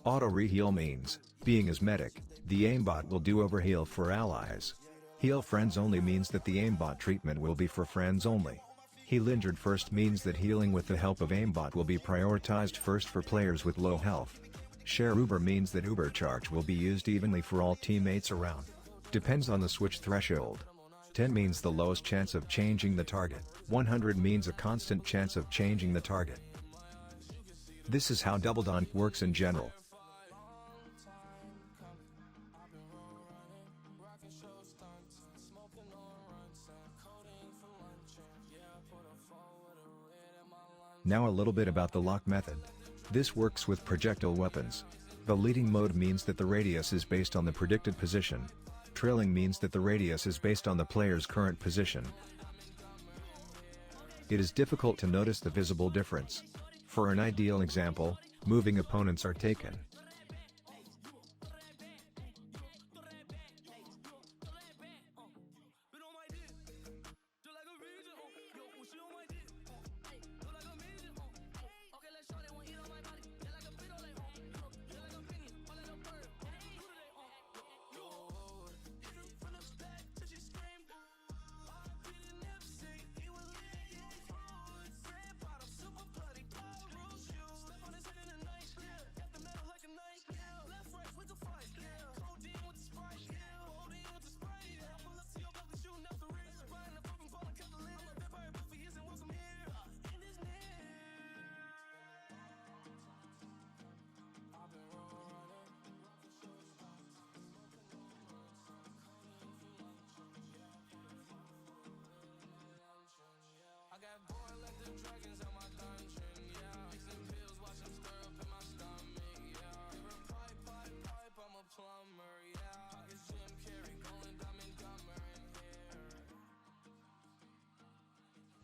Auto reheal means, being as medic, the aimbot will do overheal for allies. Heal friends only means that the aimbot treatment will be for friends only. Heal injured first means that healing with the help of aimbot will be prioritized first for players with low health. Share Uber means that Uber charge will be used evenly for all teammates around. Depends on the switch threshold. 10 means the lowest chance of changing the target, 100 means a constant chance of changing the target. This is how double donk works in general. Now a little bit about the lock method. This works with projectile weapons. The leading mode means that the radius is based on the predicted position. Trailing means that the radius is based on the player's current position. It is difficult to notice the visible difference. For an ideal example, moving opponents are taken.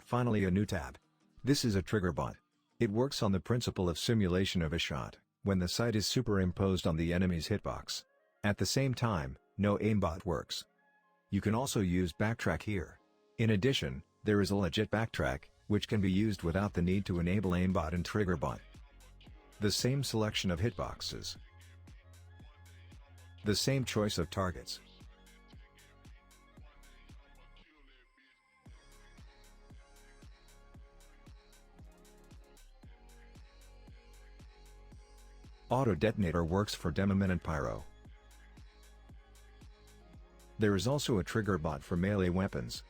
Finally, a new tab. This is a Triggerbot. It works on the principle of simulation of a shot, when the sight is superimposed on the enemy's hitbox. At the same time, no aimbot works. You can also use backtrack here. In addition, there is a legit backtrack, which can be used without the need to enable aimbot and Triggerbot. The same selection of hitboxes. The same choice of targets. Auto detonator works for Demomin and Pyro. There is also a Triggerbot for melee weapons.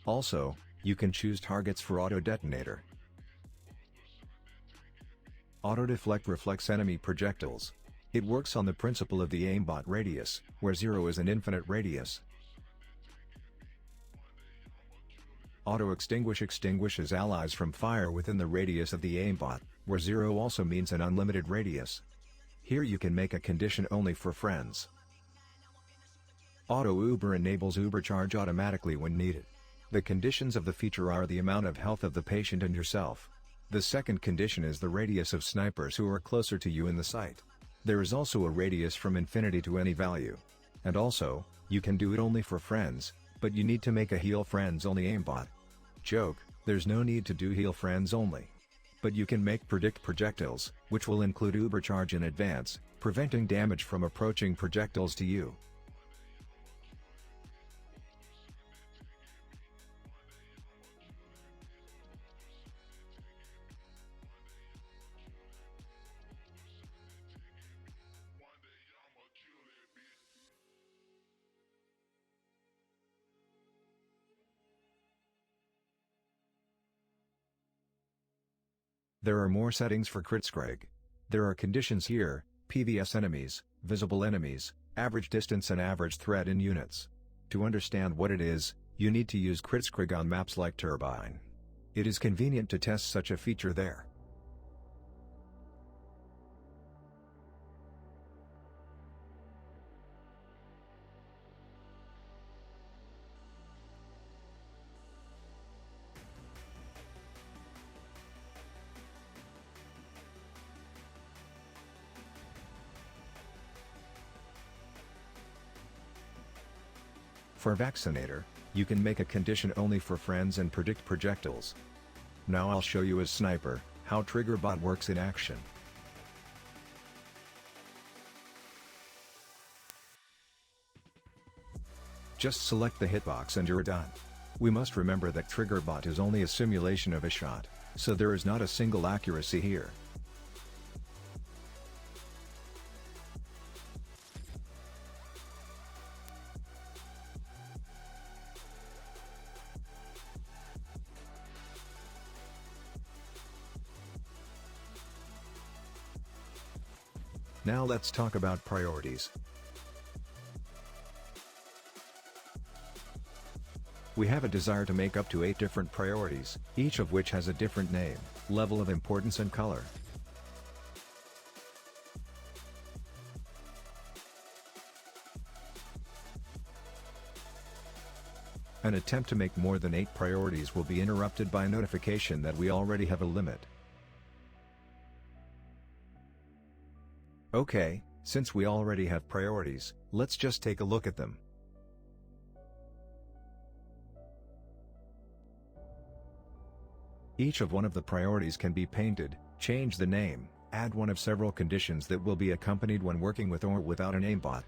Also, you can choose targets for auto detonator. Auto deflect reflects enemy projectiles. It works on the principle of the aimbot radius, where 0 is an infinite radius. Auto extinguish extinguishes allies from fire within the radius of the aimbot, where 0 also means an unlimited radius. Here you can make a condition only for friends. Auto Uber enables Uber charge automatically when needed. The conditions of the feature are the amount of health of the patient and yourself. The second condition is the radius of snipers who are closer to you in the sight. There is also a radius from infinity to any value. And also, you can do it only for friends, but you need to make a heal friends only aimbot. Joke, there's no need to do heal friends only. But you can make predict projectiles, which will include Uber charge in advance, preventing damage from approaching projectiles to you. There are more settings for Kritzkrieg. There are conditions here, PVS enemies, visible enemies, average distance and average threat in units. To understand what it is, you need to use Kritzkrieg on maps like Turbine. It is convenient to test such a feature there. For Vaccinator, you can make a condition only for friends and predict projectiles. Now I'll show you as Sniper, how Triggerbot works in action. Just select the hitbox and you're done. We must remember that Triggerbot is only a simulation of a shot, so there is not a single accuracy here. Now let's talk about priorities. We have a desire to make up to 8 different priorities, each of which has a different name, level of importance and color. An attempt to make more than 8 priorities will be interrupted by a notification that we already have a limit. Okay, since we already have priorities, let's just take a look at them. Each of one of the priorities can be painted, change the name, add one of several conditions that will be accompanied when working with or without an aimbot.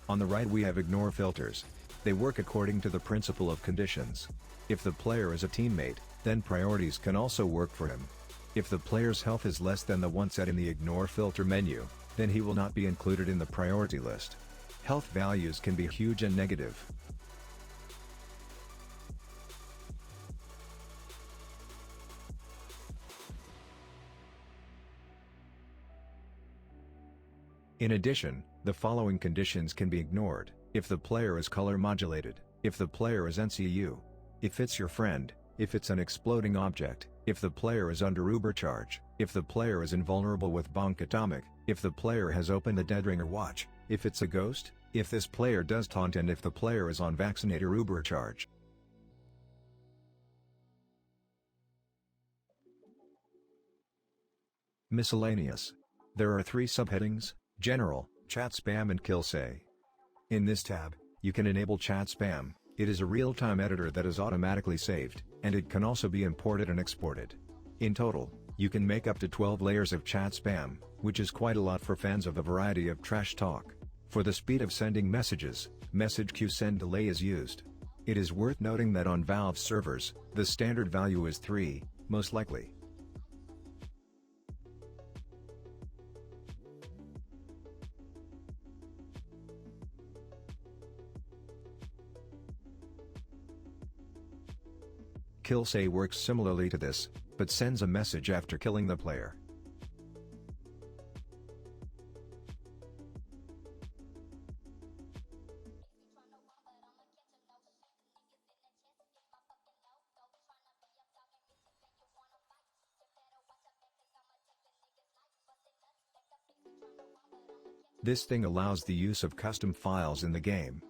On the right we have ignore filters. They work according to the principle of conditions. If the player is a teammate, then priorities can also work for him. If the player's health is less than the one set in the ignore filter menu, then he will not be included in the priority list. Health values can be huge and negative. In addition, the following conditions can be ignored: if the player is color modulated, if the player is NCU, if it's your friend, if it's an exploding object, if the player is under Ubercharge, if the player is invulnerable with Bonk Atomic, if the player has opened the Deadringer watch, if it's a ghost, if this player does taunt, and if the player is on Vaccinator Ubercharge. Miscellaneous. There are 3 subheadings: General, Chat Spam and Kill Say. In this tab, you can enable Chat Spam. It is a real-time editor that is automatically saved, and it can also be imported and exported. In total, you can make up to 12 layers of Chat Spam, which is quite a lot for fans of a variety of trash talk. For the speed of sending messages, message queue send delay is used. It is worth noting that on Valve servers, the standard value is 3, most likely. Kill Say works similarly to this, but sends a message after killing the player. This thing allows the use of custom files in the game.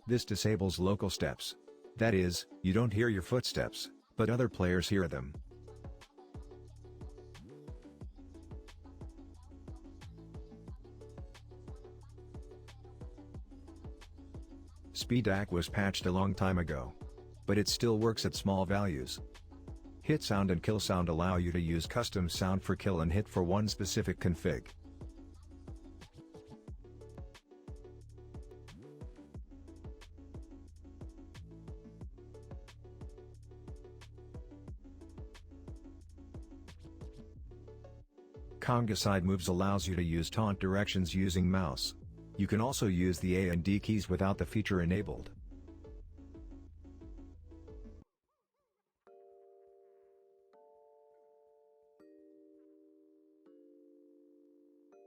This disables local steps. That is, you don't hear your footsteps, but other players hear them. SpeedAC was patched a long time ago, but it still works at small values. Hit sound and kill sound allow you to use custom sound for kill and hit for one specific config. Conga side moves allows you to use taunt directions using mouse. You can also use the A and D keys without the feature enabled.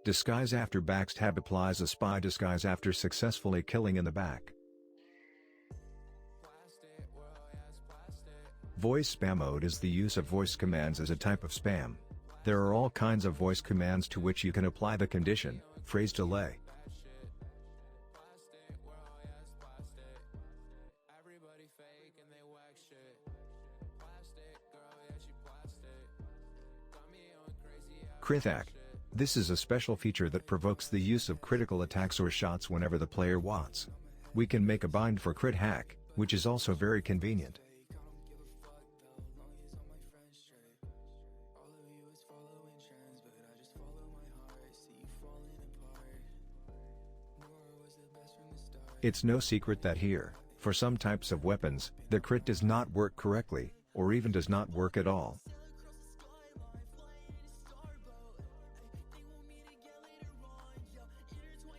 Disguise after backstab applies a spy disguise after successfully killing in the back. Voice spam mode is the use of voice commands as a type of spam. There are all kinds of voice commands to which you can apply the condition, phrase delay. Crit hack. This is a special feature that provokes the use of critical attacks or shots whenever the player wants. We can make a bind for crit hack, which is also very convenient. It's no secret that here, for some types of weapons, the crit does not work correctly, or even does not work at all.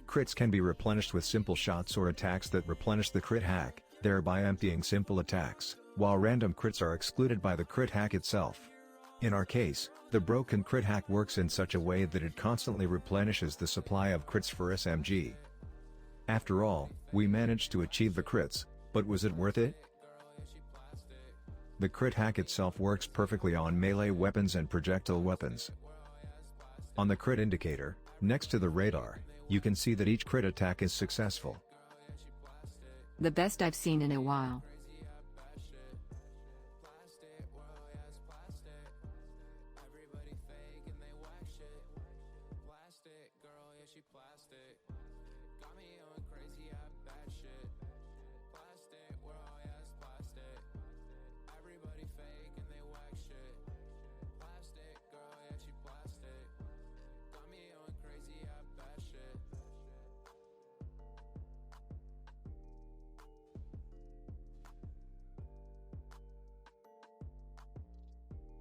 Crits can be replenished with simple shots or attacks that replenish the crit hack, thereby emptying simple attacks, while random crits are excluded by the crit hack itself. In our case, the broken crit hack works in such a way that it constantly replenishes the supply of crits for SMG. After all, we managed to achieve the crits, but was it worth it? The crit hack itself works perfectly on melee weapons and projectile weapons. On the crit indicator, next to the radar, you can see that each crit attack is successful. The best I've seen in a while.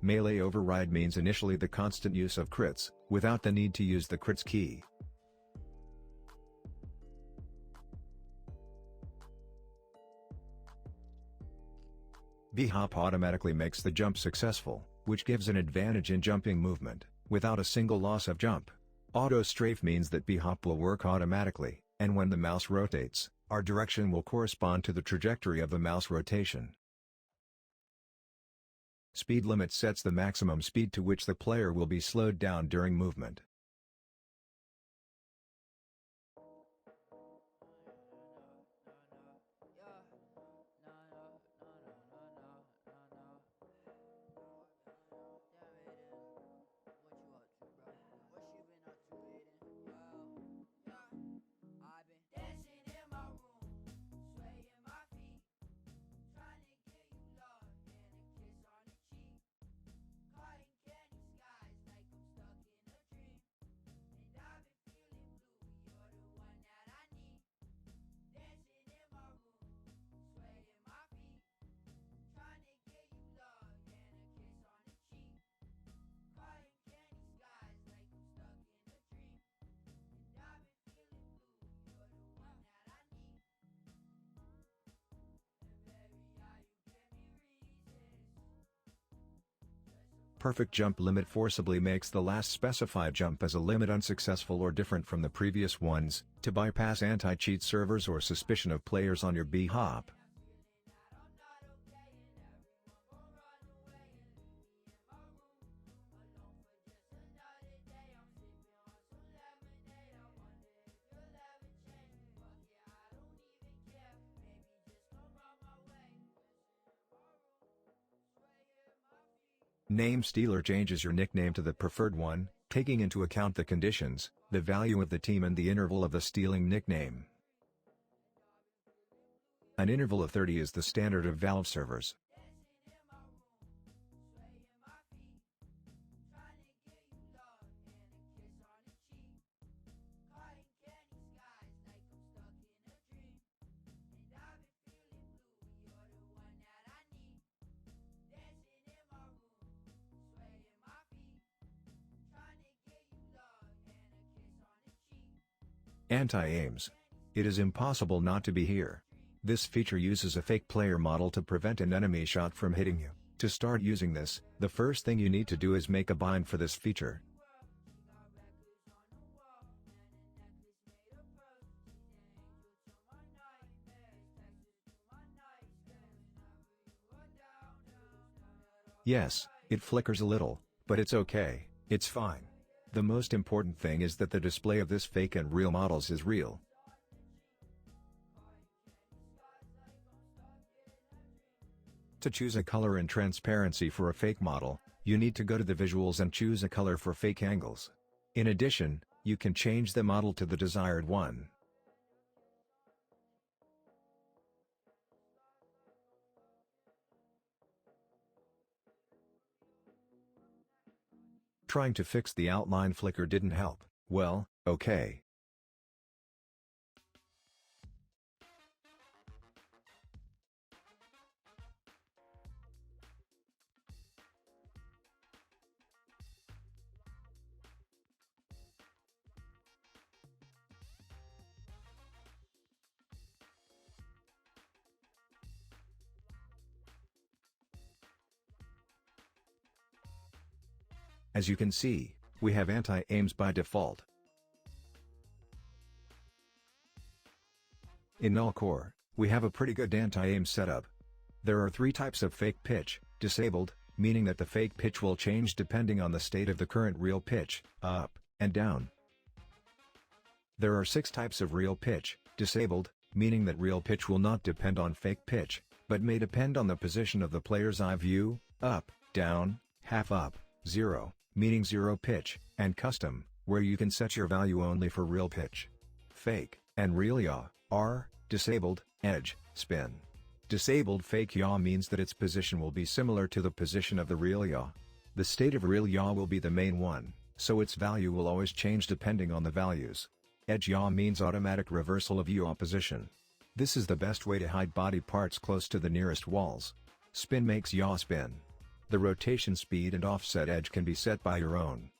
Melee override means initially the constant use of crits, without the need to use the crits key. B-hop automatically makes the jump successful, which gives an advantage in jumping movement, without a single loss of jump. Auto strafe means that B-hop will work automatically, and when the mouse rotates, our direction will correspond to the trajectory of the mouse rotation. Speed limit sets the maximum speed to which the player will be slowed down during movement. Perfect jump limit forcibly makes the last specified jump as a limit unsuccessful or different from the previous ones, to bypass anti-cheat servers or suspicion of players on your B-hop. Name Stealer changes your nickname to the preferred one, taking into account the conditions, the value of the team and the interval of the stealing nickname. An interval of 30 is the standard of Valve servers. Anti-aims. It is impossible not to be here. This feature uses a fake player model to prevent an enemy shot from hitting you. To start using this, the first thing you need to do is make a bind for this feature. Yes, it flickers a little, but it's okay, it's fine. The most important thing is that the display of this fake and real models is real. To choose a color and transparency for a fake model, you need to go to the visuals and choose a color for fake angles. In addition, you can change the model to the desired one. Trying to fix the outline flicker didn't help. Well, okay. As you can see, we have anti-aims by default. In NullCore, we have a pretty good anti-aim setup. There are 3 types of fake pitch: disabled, meaning that the fake pitch will change depending on the state of the current real pitch, up and down. There are 6 types of real pitch: disabled, meaning that real pitch will not depend on fake pitch, but may depend on the position of the player's eye view, up, down, half up, 0, meaning zero pitch, and custom, where you can set your value only for real pitch. Fake and real yaw are disabled, edge, spin. Disabled fake yaw means that its position will be similar to the position of the real yaw. The state of real yaw will be the main one, so its value will always change depending on the values. Edge yaw means automatic reversal of yaw position. This is the best way to hide body parts close to the nearest walls. Spin makes yaw spin. The rotation speed and offset edge can be set by your own.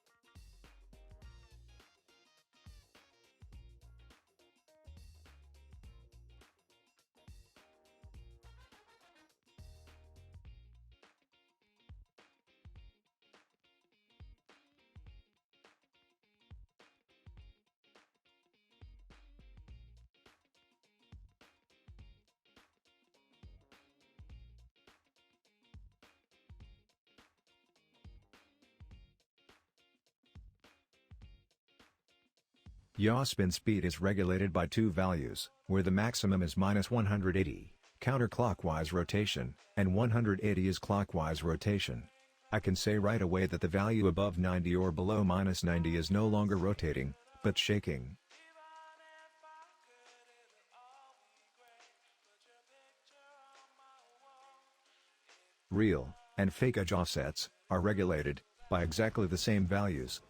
Yaw spin speed is regulated by 2 values, where the maximum is -180, counterclockwise rotation, and 180 is clockwise rotation. I can say right away that the value above 90 or below -90 is no longer rotating, but shaking. Real and fake edge offsets are regulated by exactly the same values.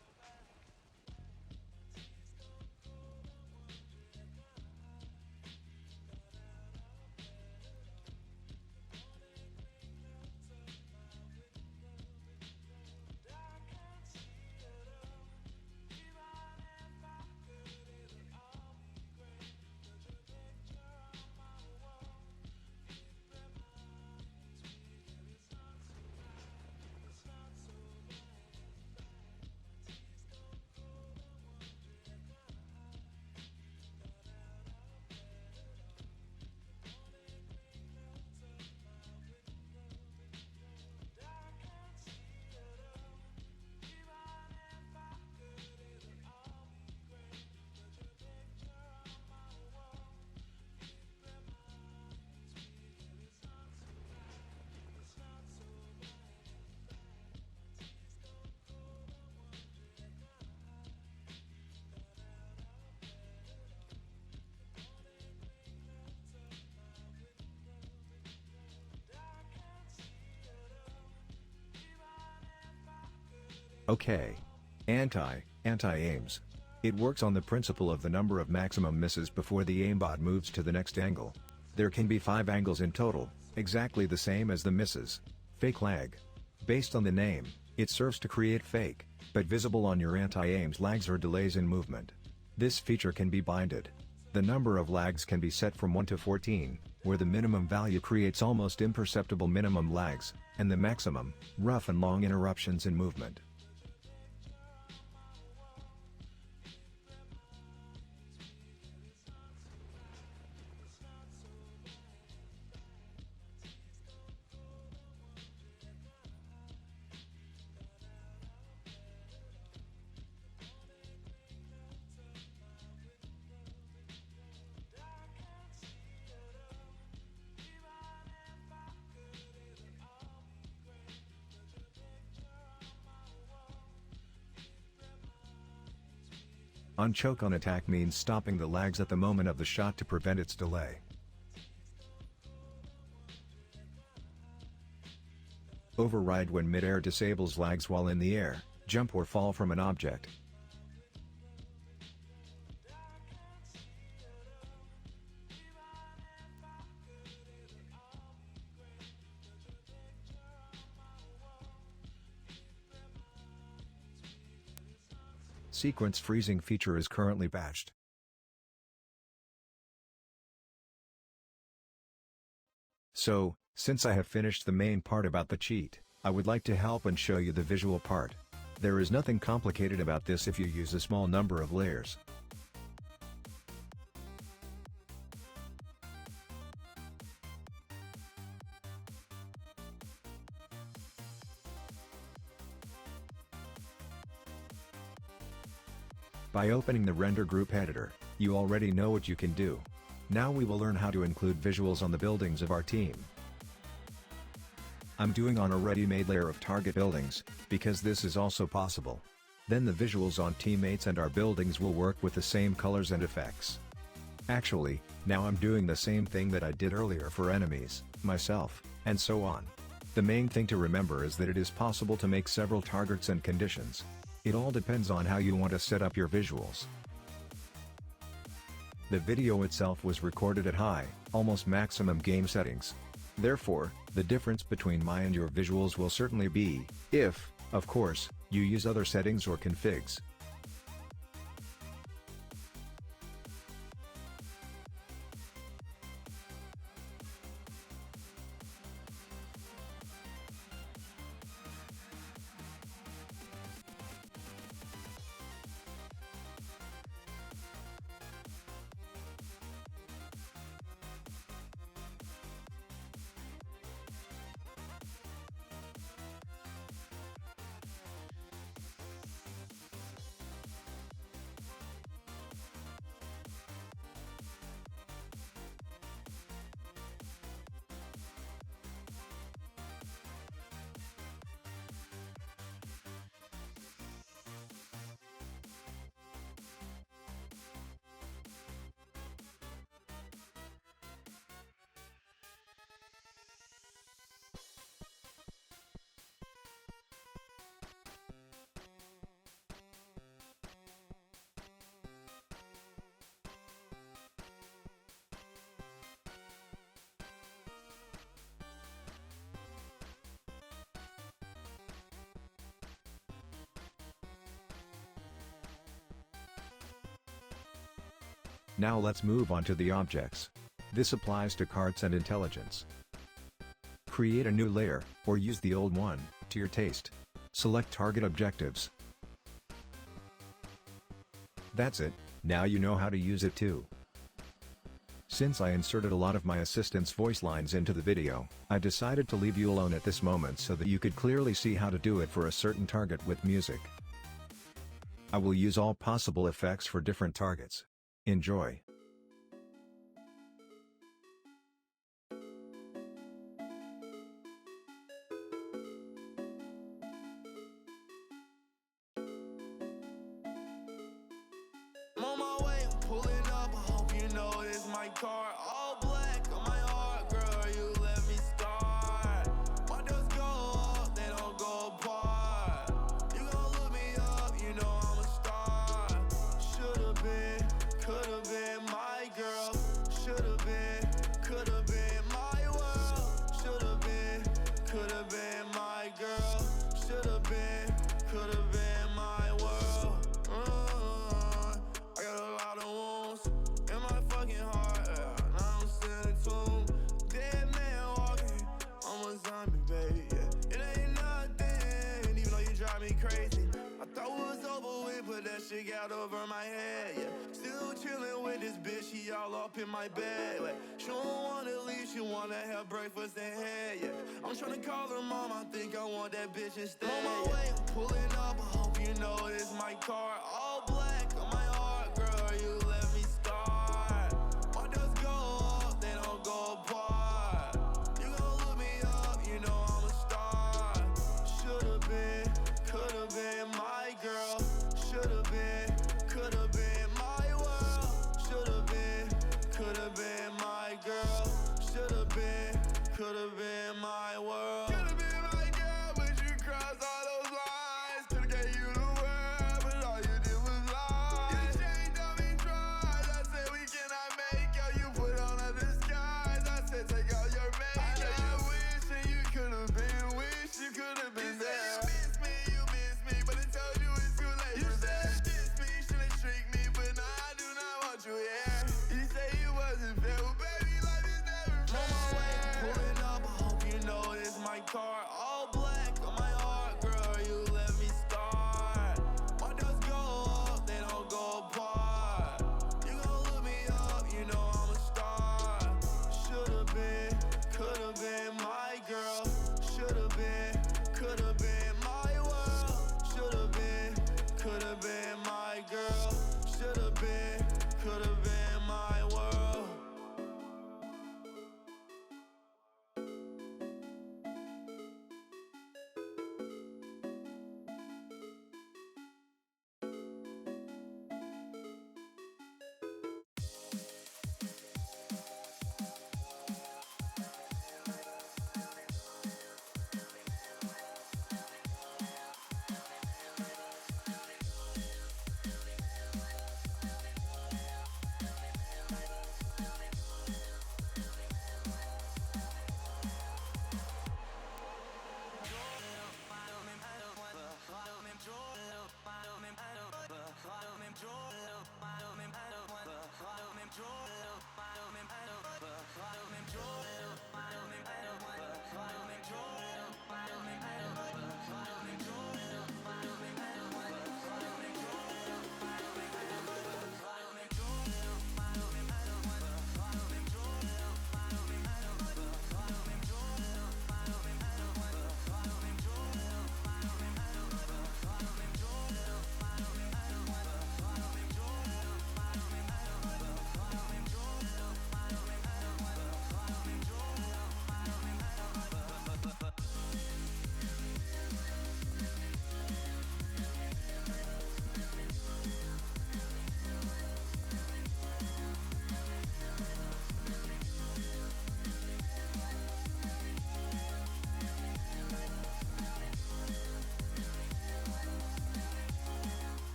Okay. Anti-aims. It works on the principle of the number of maximum misses before the aimbot moves to the next angle. There can be 5 angles in total, exactly the same as the misses. Fake lag. Based on the name, it serves to create fake, but visible on your anti-aims lags or delays in movement. This feature can be binded. The number of lags can be set from 1 to 14, where the minimum value creates almost imperceptible minimum lags, and the maximum, rough and long interruptions in movement. Unchoke on attack means stopping the lags at the moment of the shot to prevent its delay. Override when mid-air disables lags while in the air, jump or fall from an object. Sequence freezing feature is currently patched. So, since I have finished the main part about the cheat, I would like to help and show you the visual part. There is nothing complicated about this if you use a small number of layers. By opening the Render Group Editor, you already know what you can do. Now we will learn how to include visuals on the buildings of our team. I'm doing on a ready-made layer of target buildings, because this is also possible. Then the visuals on teammates and our buildings will work with the same colors and effects. Actually, now I'm doing the same thing that I did earlier for enemies, myself, and so on. The main thing to remember is that it is possible to make several targets and conditions. It all depends on how you want to set up your visuals. The video itself was recorded at high, almost maximum game settings. Therefore, the difference between my and your visuals will certainly be, if, of course, you use other settings or configs. Now let's move on to the objects. This applies to carts and intelligence. Create a new layer, or use the old one, to your taste. Select target objectives. That's it, now you know how to use it too. Since I inserted a lot of my assistant's voice lines into the video, I decided to leave you alone at this moment so that you could clearly see how to do it for a certain target with music. I will use all possible effects for different targets. Enjoy. I'm on my way, I'm pulling up, I hope you know it's my car. All black on my heart, girl, you let me start. My doors go up, they don't go apart. You gon' look me up, you know I'm a star. Should've been, could've been my girl. Should've been, could've been my world. Should've been, could've been my girl. Should've been, could've been my world. I got a lot of wounds in my fucking heart. Now I'm sitting tomb, dead man walking. I'm a zombie, baby. Yeah. It ain't nothing, even though you drive me crazy. I thought it was over with, but that shit got over my head. Yeah. Still chilling with this bitch, she all up in my bed. Like, she don't wanna leave, she wanna have breakfast and head. Yeah. I'm tryna call her mom, I think I want that bitch instead. On my way, I'm pulling up, I hope you know it's my car. All black on my heart, girl, you let me start. My doors go up, they don't go apart. You gon' look me up, you know I'm a star. Should've been, could've been my girl. Should've been, could've been my world. Should've been, could've been my girl. Should've been, could've been my world. Could've been my girl, but you crossed all those lines. Could've gave you the world, but all you did was lie. You changed on me twice. I said we cannot make it. You put on a disguise. I said take out your makeup. I know you wishing you could've been. Wish you could've been there. You miss me, but I told you it's too late. You said diss me, shouldn't trick me, but now I do not want you here. You say it wasn't fair, well baby, life is never fair. On my way, pulling up, I hope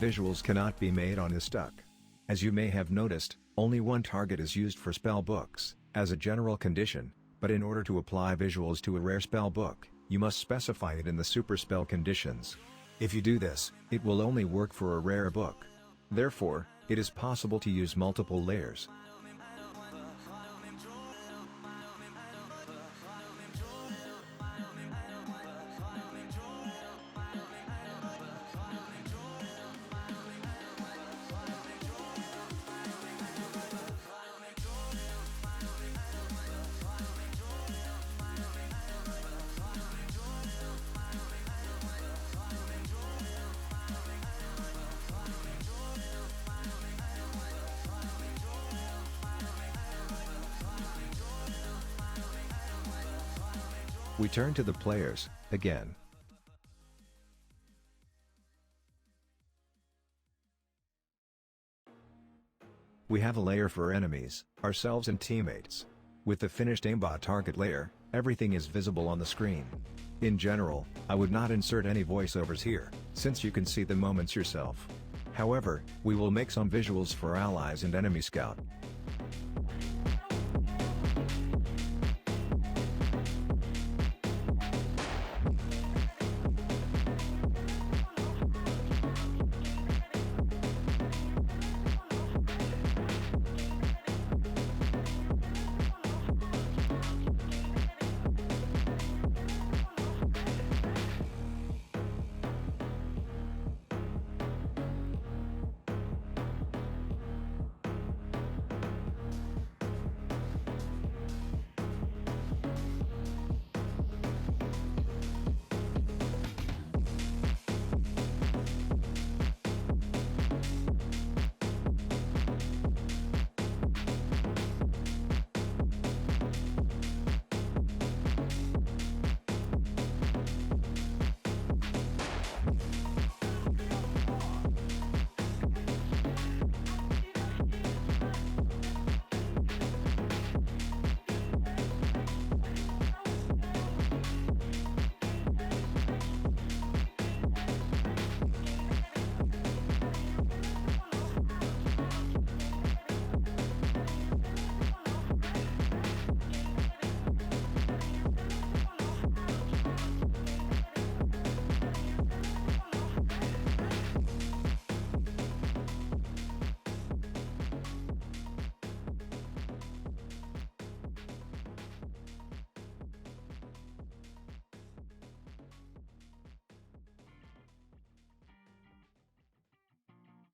Visuals cannot be made on this stuck. As you may have noticed, only one target is used for spell books, as a general condition, but in order to apply visuals to a rare spell book, you must specify it in the super spell conditions. If you do this, it will only work for a rare book. Therefore, it is possible to use multiple layers. We turn to the players, again. We have a layer for enemies, ourselves and teammates. With the finished aimbot target layer, everything is visible on the screen. In general, I would not insert any voiceovers here, since you can see the moments yourself. However, we will make some visuals for allies and enemy scout.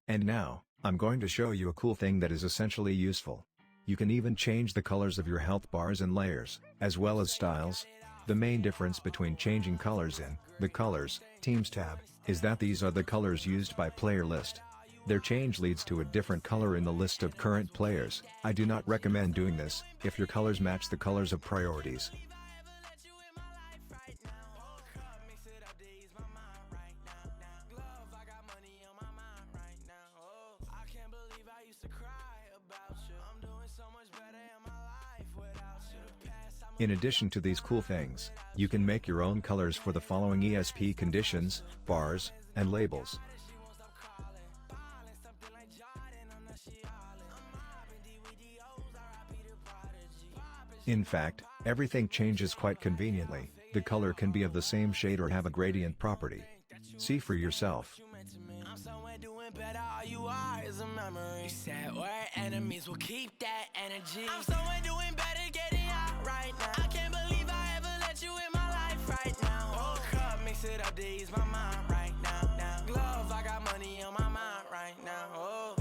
And now, I'm going to show you a cool thing that is essentially useful. You can even change the colors of your health bars and layers, as well as styles. The main difference between changing colors in the Colors, Teams tab, is that these are the colors used by player list. Their change leads to a different color in the list of current players. I do not recommend doing this, if your colors match the colors of priorities. In addition to these cool things, you can make your own colors for the following ESP conditions, bars, and labels. In fact, everything changes quite conveniently. The color can be of the same shade or have a gradient property. See for yourself. I'm somewhere doing better, all you are is a memory. Sad word, enemies will keep that energy. I'm somewhere doing better, getting out right now. I can't believe I ever let you in my life right now. Oh, cup, mix it up to ease my mind right now. Glove, I got money on my mind right now. Oh.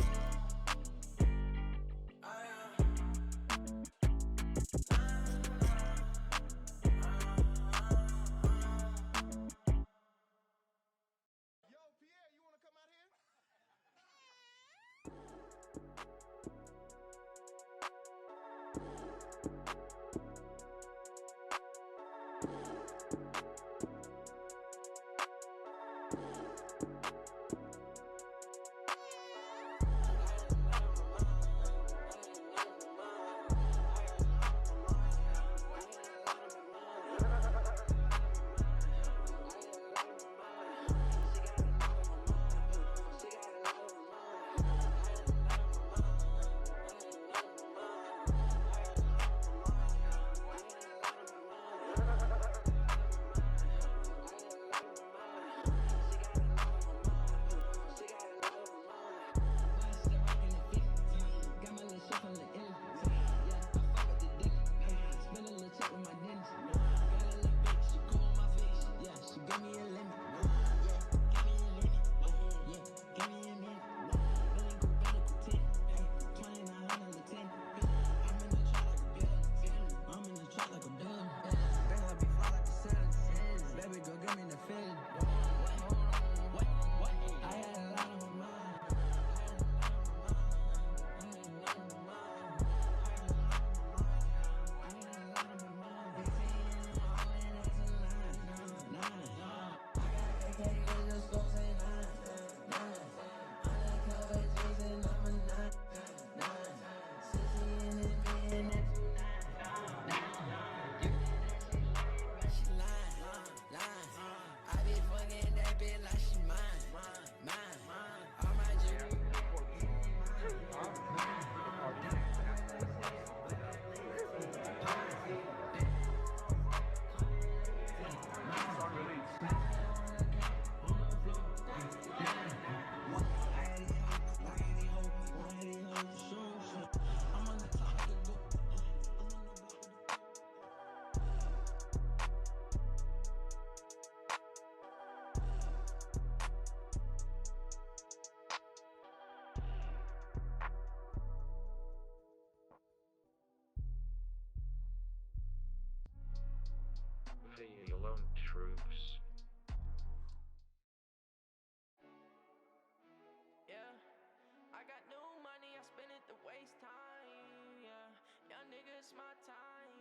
invest my time.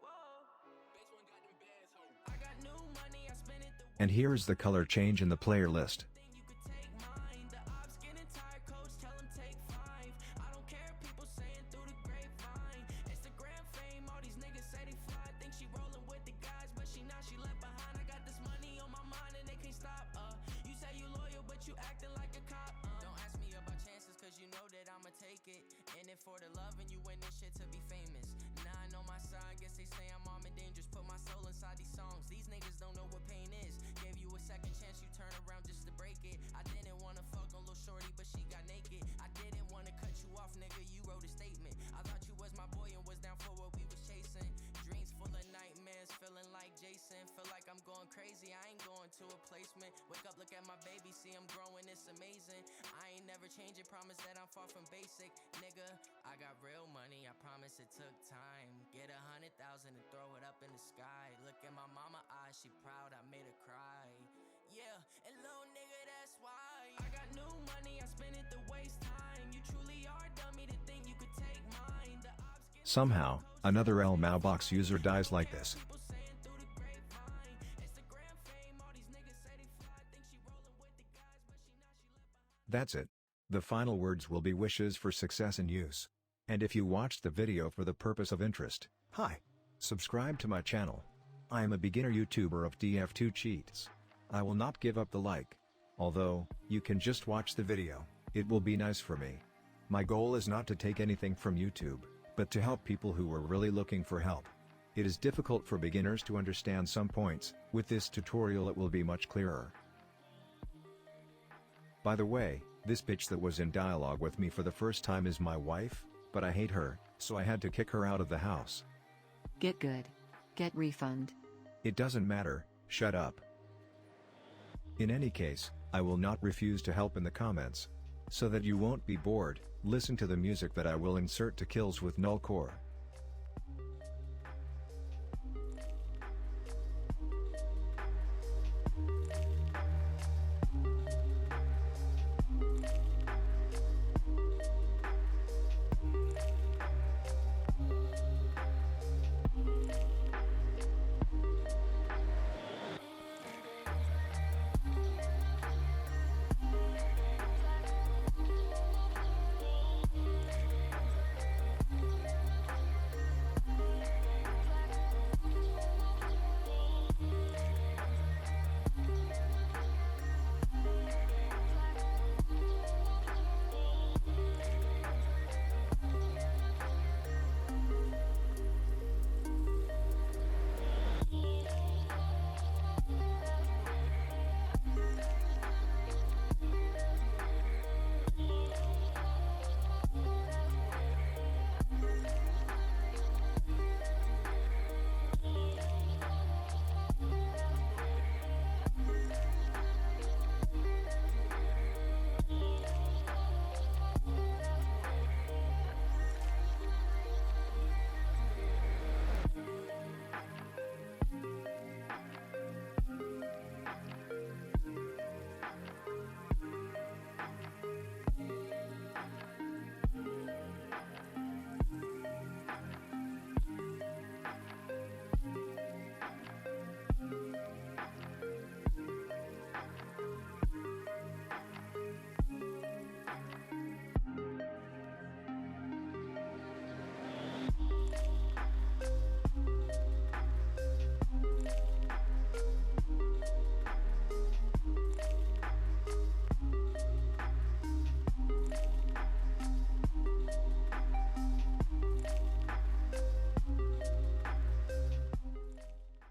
Whoa. I got new money, I spend it the And here is the color change in the player list. thing you could take mine. The ops getting tired, coach, tell them take 5. I don't care, people saying through the grapevine. Instagram fame, all these niggas say they fly. Think she rolling with the guys, but she not, she left behind. I got this money on my mind and they can't stop. You say you loyal, but you acting like a cop. Don't ask me about chances, cause you know that I'ma take it. In it for the love and you in this shit to be famous. Now I know my side, guess they say I'm armed and dangerous. Put my soul inside these songs. These niggas don't know what pain is. Gave you a second chance, you turn around just to break it. I didn't wanna fuck on Lil' Shorty, but she got naked. I didn't wanna cut you off, nigga, you wrote a statement. I thought you was my boy and was down for what we was chasing. Dreams full of nightmares, feeling like Jason. Feel like I'm going crazy, I ain't going to a placement. Wake up, look at my baby, see I'm growing, it's amazing. I ain't never changing, promise that I'm far from basic. Nigga, I got real money, I promise it took time. Get 100,000 and throw it up in the sky. Look at my mama eyes, she proud, I made her cry. Yeah, and little nigga, that's why. I got new money, I spend it to waste time. You truly are dummy to think you could take mine. The ops get Somehow, another Mailbox user dies like this. people saying through the grapevine. Instagram fame, all these niggas say they fly. Think she rolling with the guys, but she not, she left behind. That's it. The final words will be wishes for success and use. And if you watched the video for the purpose of interest, hi! Subscribe to my channel. I am a beginner YouTuber of TF2 cheats. I will not give up the like. Although, you can just watch the video, it will be nice for me. My goal is not to take anything from YouTube, but to help people who are really looking for help. It is difficult for beginners to understand some points, with this tutorial it will be much clearer. By the way, this bitch that was in dialogue with me for the first time is my wife, but I hate her, so I had to kick her out of the house. Get good. Get refund. It doesn't matter, shut up. In any case, I will not refuse to help in the comments. So that you won't be bored, listen to the music that I will insert to kills with NullCore.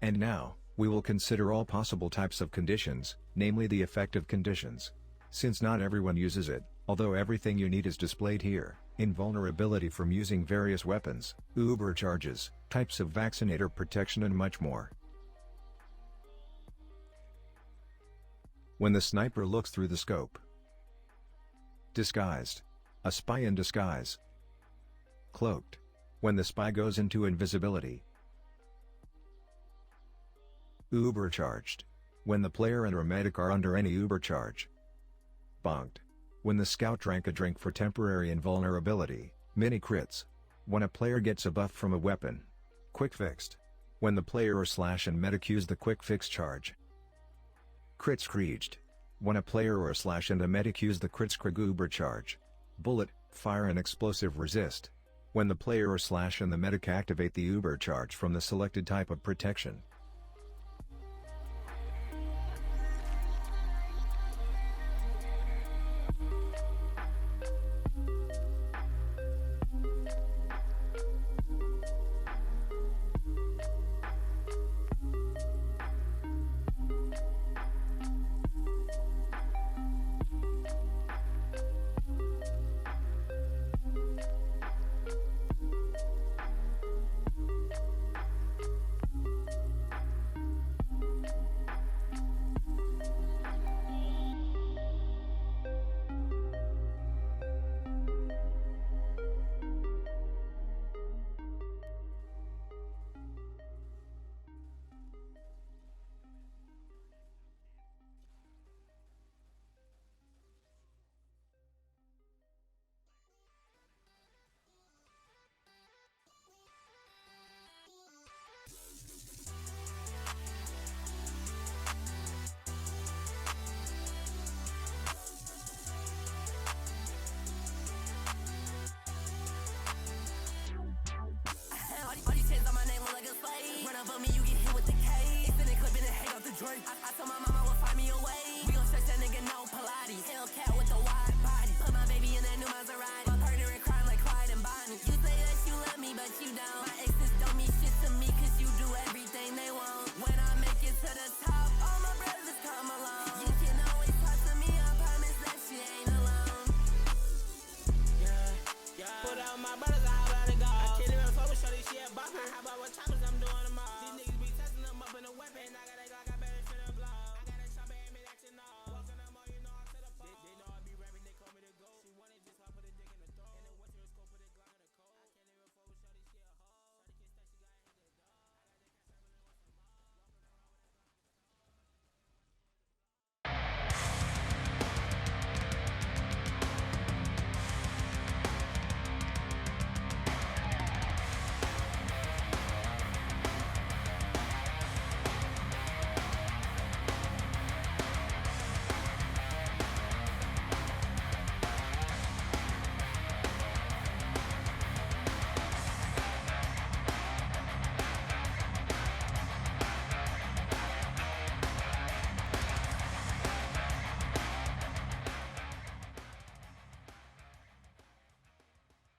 And now, we will consider all possible types of conditions, namely the effective conditions. Since not everyone uses it, although everything you need is displayed here, invulnerability from using various weapons, Uber charges, types of vaccinator protection and much more. When the sniper looks through the scope. Disguised. A spy in disguise. Cloaked. When the spy goes into invisibility. Uber charged. When the player and or medic are under any Uber charge. Bunked. When the scout drank a drink for temporary invulnerability, mini crits. When a player gets a buff from a weapon. Quick fixed. When the player or slash and medic use the quick fix charge. Crit screeched. When a player or slash and a medic use the crit screg uber charge. Bullet, fire and explosive resist. When the player or slash and the medic activate the uber charge from the selected type of protection.